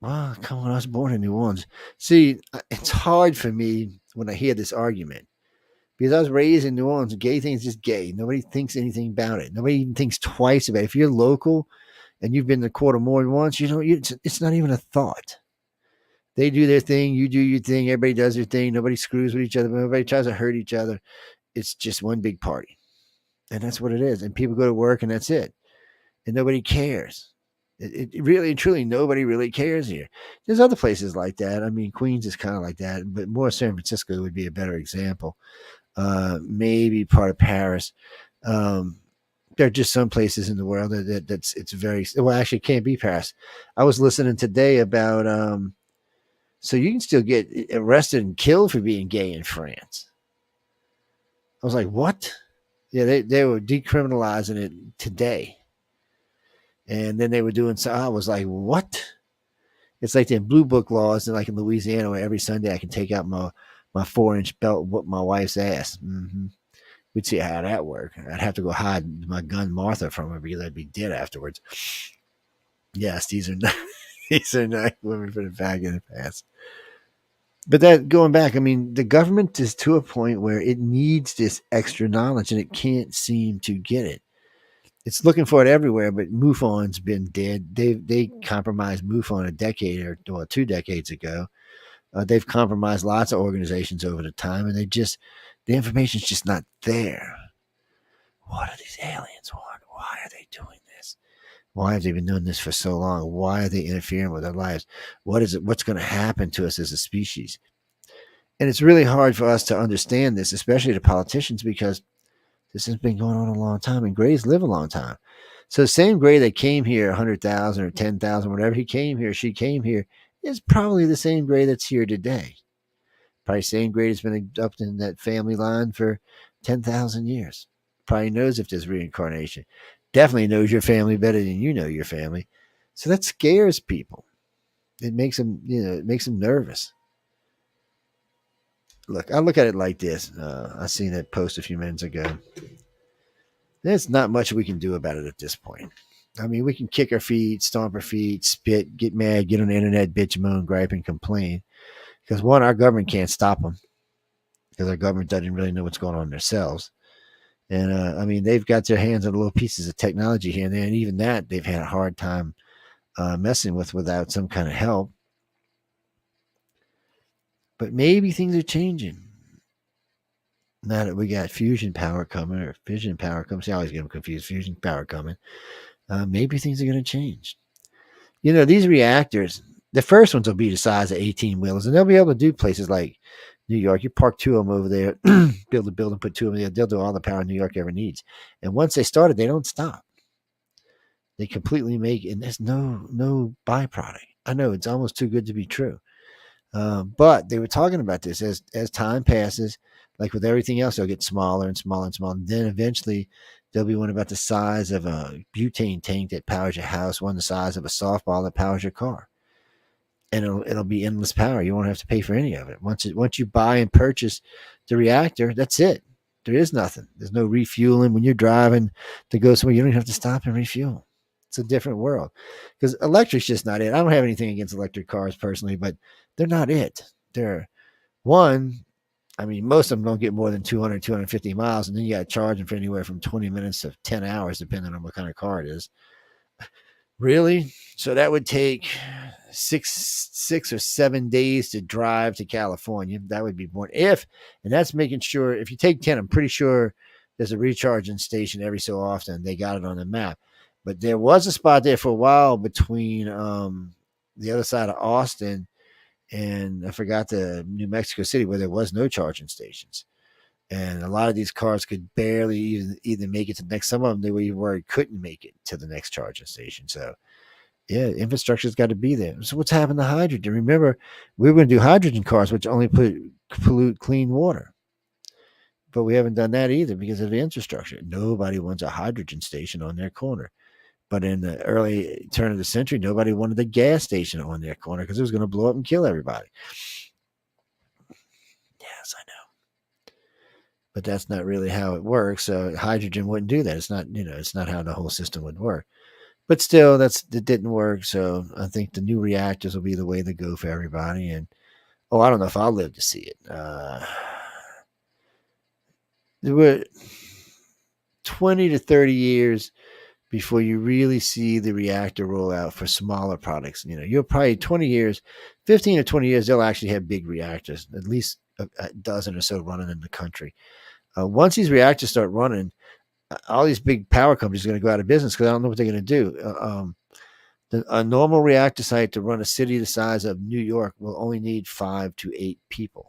Well, come on, I was born in New Orleans. See, it's hard for me when I hear this argument. Because I was raised in New Orleans, gay thing is just gay. Nobody thinks anything about it. Nobody even thinks twice about it. If you're local and you've been to court more than once, it's not even a thought. They do their thing, you do your thing, everybody does their thing, nobody screws with each other, nobody tries to hurt each other. It's just one big party. And that's what it is. And people go to work and that's it. And nobody cares. It really and truly, nobody really cares here. There's other places like that. I mean, Queens is kind of like that, but more San Francisco would be a better example. Maybe part of Paris. There are just some places in the world that's it's very well. Actually, it can't be Paris. I was listening today about so you can still get arrested and killed for being gay in France. I was like, what? Yeah, they were decriminalizing it today. And then they were doing so. I was like, what? It's like the blue book laws, and like in Louisiana, where every Sunday I can take out my 4-inch belt, and whoop my wife's ass. We'd see how that worked. I'd have to go hide my gun Martha from her because I'd be dead afterwards. Yes, these are not these are not women for the fag in the past. But that going back, I mean, the government is to a point where it needs this extra knowledge and it can't seem to get it. It's looking for it everywhere, but MUFON's been dead. They compromised MUFON a decade or 2 decades ago. They've compromised lots of organizations over the time, and the information's just not there. What do these aliens want? Why are they doing this? Why have they been doing this for so long? Why are they interfering with our lives? What is it? What's going to happen to us as a species? And it's really hard for us to understand this, especially the politicians, because this has been going on a long time, and Greys live a long time. So the same Grey that came here 100,000 or 10,000, whatever he came here, she came here, is probably the same Grey that's here today. Probably the same Grey that's been up in that family line for 10,000 years. Probably knows if there's reincarnation. Definitely knows your family better than you know your family. So that scares people. It makes them, it makes them nervous. Look, I look at it like this. I seen that post a few minutes ago. There's not much we can do about it at this point. I mean, we can kick our feet, stomp our feet, spit, get mad, get on the internet, bitch, moan, gripe, and complain. Because one, our government can't stop them. Because our government doesn't really know what's going on themselves. And I mean, they've got their hands on little pieces of technology here and there. And even that, they've had a hard time messing with without some kind of help. But maybe things are changing. Now that we got fusion power coming or fission power coming. See, I always get them confused. Fusion power coming. Maybe things are going to change. These reactors, the first ones will be the size of 18-wheelers, and they'll be able to do places like New York. You park 2 of them over there, build a building, put 2 of them there. They'll do all the power New York ever needs. And once they started, they don't stop. They completely make it, and there's no byproduct. I know it's almost too good to be true. But they were talking about this as time passes, like with everything else, they'll get smaller and smaller and smaller. And then eventually there'll be one about the size of a butane tank that powers your house, one the size of a softball that powers your car. And it'll be endless power. You won't have to pay for any of it. Once you buy and purchase the reactor, that's it. There is nothing. There's no refueling. When you're driving to go somewhere, you don't have to stop and refuel. It's a different world. Because electric's just not it. I don't have anything against electric cars personally, but they're not it. They're one. I mean, most of them don't get more than 200, 250 miles, and then you got to charge them for anywhere from 20 minutes to 10 hours, depending on what kind of car it is. Really? So that would take six or 7 days to drive to California. That would be more. And that's making sure, if you take 10, I'm pretty sure there's a recharging station every so often. They got it on the map. But there was a spot there for a while between the other side of Austin and I forgot the New Mexico City where there was no charging stations. And a lot of these cars could barely either make it to the next. Some of them, they were even worried couldn't make it to the next charging station. So, yeah, infrastructure's got to be there. So what's happened to hydrogen? Remember, we were going to do hydrogen cars, which only pollute clean water. But we haven't done that either because of the infrastructure. Nobody wants a hydrogen station on their corner. But in the early turn of the century, nobody wanted a gas station on their corner because it was going to blow up and kill everybody. Yes, I know. But that's not really how it works. So hydrogen wouldn't do that. It's not, it's not how the whole system would work. But still, it didn't work. So I think the new reactors will be the way to go for everybody. And I don't know if I'll live to see it. There were 20 to 30 years before you really see the reactor roll out for smaller products. You're probably 20 years 15 or 20 years, they'll actually have big reactors, at least a dozen or so running in the country. Once these reactors start running, all these big power companies are going to go out of business because I don't know what they're going to do. A normal reactor site to run a city the size of New York will only need 5 to 8 people.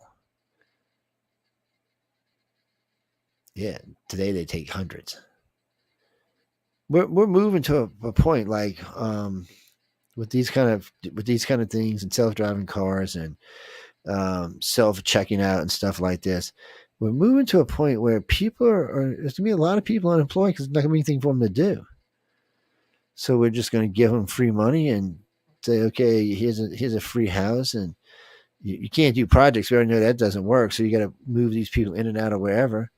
Yeah, today they take hundreds. We're moving to a point like with these kind of things and self-driving cars and self-checking out and stuff like this. We're moving to a point where people are there's gonna be a lot of people unemployed because there's not gonna be anything for them to do. So we're just going to give them free money and say, okay, here's a free house, and you can't do projects. We already know that doesn't work. So you got to move these people in and out of wherever.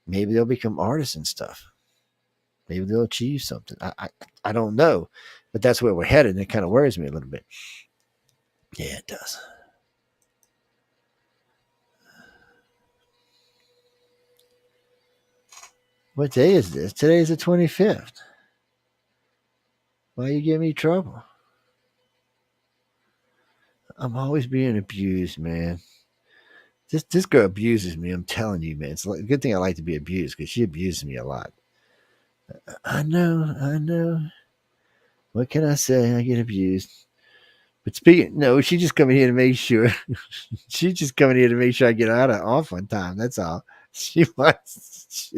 Maybe they'll become artists and stuff. Maybe they'll achieve something. I don't know, but that's where we're headed. And it kind of worries me a little bit. Yeah, it does. What day is this? Today is the 25th. Why you give me trouble? I'm always being abused, man. This girl abuses me. I'm telling you, man. It's a good thing I like to be abused because she abuses me a lot. I know. What can I say? I get abused. But no, she's just coming here to make sure. She's just coming here to make sure I get off on time. That's all. She wants.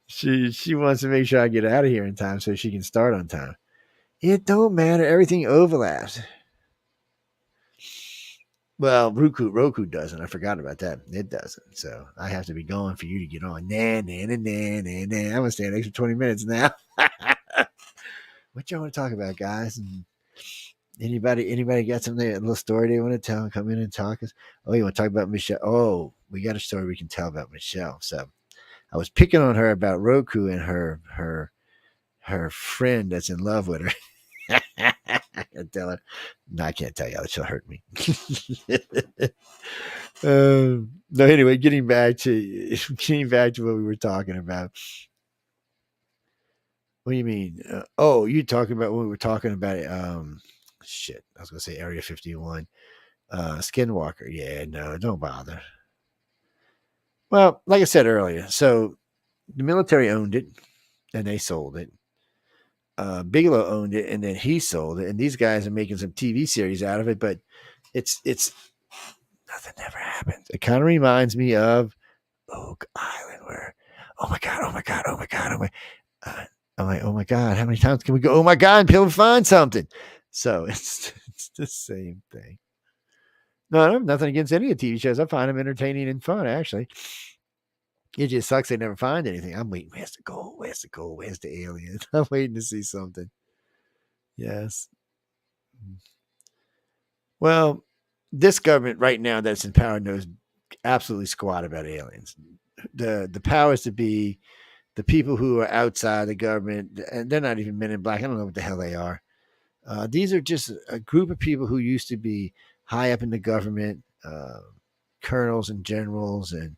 She wants to make sure I get out of here in time so she can start on time. It don't matter. Everything overlaps. Well, Roku doesn't. I forgot about that. It doesn't. So I have to be going for you to get on. I'm gonna stay an extra 20 minutes now. What y'all want to talk about, guys? And anybody got something, a little story they want to tell? Come in and talk us. Oh, you want to talk about Michelle? Oh, we got a story we can tell about Michelle. So I was picking on her about Roku and her friend that's in love with her. I tell her, no, I can't tell you. She'll hurt me. No, anyway, getting back to what we were talking about. What do you mean? You talking about when we were talking about shit. I was gonna say Area 51, Skinwalker. Yeah, no, don't bother. Well, like I said earlier, so the military owned it and they sold it. Bigelow owned it and then he sold it, and these guys are making some TV series out of it, but it's nothing ever happens. It kind of reminds me of Oak Island, where oh my god, I'm like, oh my god, how many times can we go? Oh my god, until we find something. So it's the same thing. No, I have nothing against any of the TV shows. I find them entertaining and fun, actually. It just sucks they never find anything. I'm waiting. Where's the gold? Where's the gold? Where's the alien? I'm waiting to see something. Yes. Well, this government right now that's in power knows absolutely squat about aliens. The powers to be, the people who are outside the government, and they're not even men in black. I don't know what the hell they are. These are just a group of people who used to be high up in the government, colonels and generals and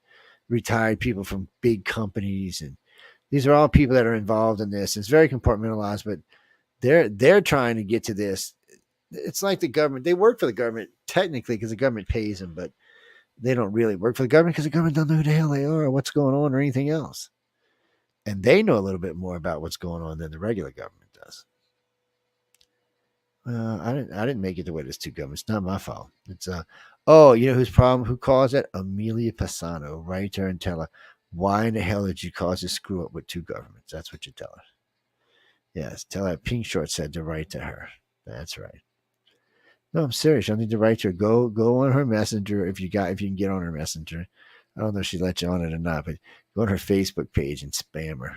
retired people from big companies. And these are all people that are involved in this. It's very compartmentalized, but they're trying to get to this. It's like the government. They work for the government technically because the government pays them, but they don't really work for the government because the government don't know who the hell they are or what's going on or anything else. And they know a little bit more about what's going on than the regular government does. I didn't make it the way there's two governments. It's not my fault. It's you know whose problem? Who caused it? Amelia Pisano. Write her and tell her, why in the hell did you cause this screw up with two governments? That's what you tell her. Yes, tell her Pink Short said to write to her. That's right. No, I'm serious. I need to write to her. Go on her messenger if you can get on her messenger. I don't know if she let you on it or not, but go on her Facebook page and spam her.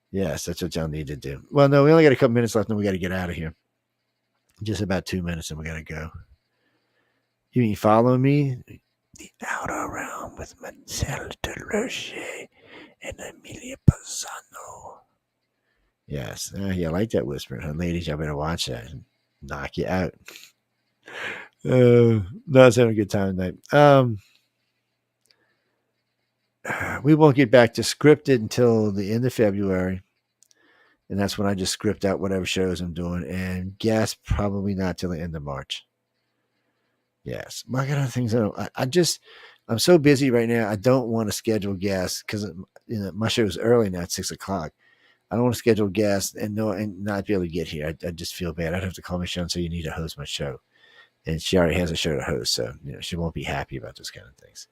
Yes, that's what y'all need to do. Well, no, we only got a couple minutes left and we got to get out of here. Just about 2 minutes and we got to go. You mean following me? The Outer Realm with Marcel DeRoche and Amelia Pisano. Yes, I like that whisper. Ladies, y'all better watch that. Knock you out. No, it's having a good time tonight. We won't get back to scripted until the end of February. And that's when I just script out whatever shows I'm doing. And gas probably not till the end of March. Yes, I got other things. I'm so busy right now. I don't want to schedule gas because my show is early now at 6 o'clock. I don't want to schedule gas and not be able to get here. I just feel bad. I'd have to call Michelle and say you need to host my show, and she already has a show to host, so she won't be happy about those kind of things.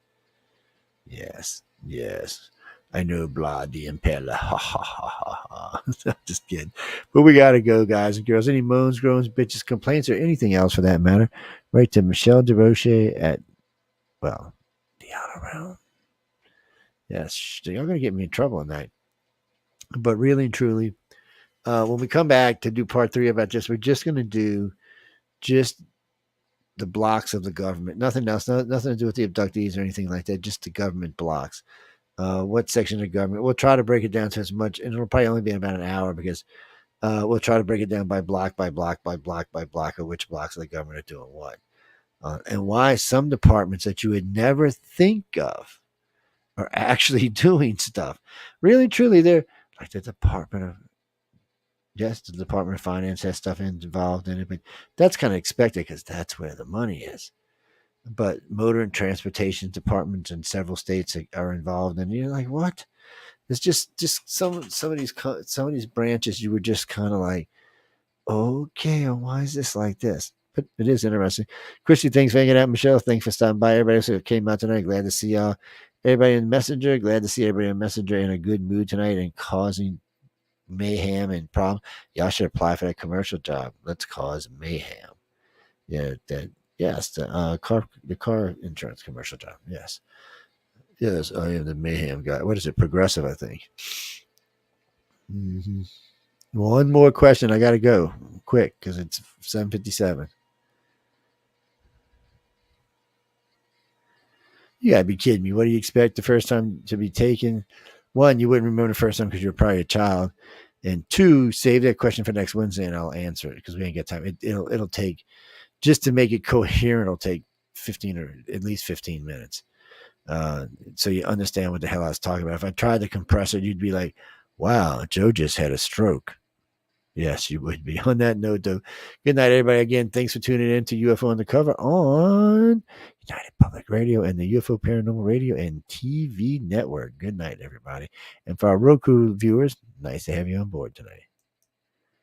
Yes, yes. I know, blah, the impeller. Ha ha ha ha ha. Just kidding. But we got to go, guys and girls. Any moans, groans, bitches, complaints, or anything else for that matter, right to Michelle DeRoche at, well, the Outer Realm. Yes, y'all going to get me in trouble on that. But really and truly, when we come back to do part 3 about this, we're just going to do just the blocks of the government. Nothing else. Nothing to do with the abductees or anything like that. Just the government blocks. What section of the government? We'll try to break it down to as much, and it'll probably only be about an hour because we'll try to break it down by block by block by block by block of which blocks of the government are doing what, and why some departments that you would never think of are actually doing stuff. Really, truly, they're like the Department of. Yes, the Department of Finance has stuff involved in it, but that's kind of expected because that's where the money is. But motor and transportation departments in several states are involved, and you're like, what? It's just some of these branches you were just kind of like, okay, why is this like this? But it is interesting. Christy, thanks for hanging out. Michelle, thanks for stopping by. Everybody else who came out tonight, glad to see y'all. Everybody in Messenger, glad to see everybody in Messenger in a good mood tonight and causing mayhem and problem. Y'all should apply for that commercial job. Let's cause mayhem. Yeah, the car insurance commercial job. Yes. Yes, I am the mayhem guy. What is it? Progressive, I think. Mm-hmm. One more question. I got to go quick because it's 7:57. You got to be kidding me. What do you expect the first time to be taken? One, you wouldn't remember the first time because you're probably a child. And two, save that question for next Wednesday and I'll answer it because we ain't got time. It'll take, just to make it coherent, it'll take 15 or at least 15 minutes. So you understand what the hell I was talking about. If I tried to compress it, you'd be like, wow, Joe just had a stroke. Yes, you would be. On that note, though, good night, everybody. Again, thanks for tuning in to UFO Undercover on United Public Radio and the UFO Paranormal Radio and TV Network. Good night, everybody. And for our Roku viewers, nice to have you on board tonight.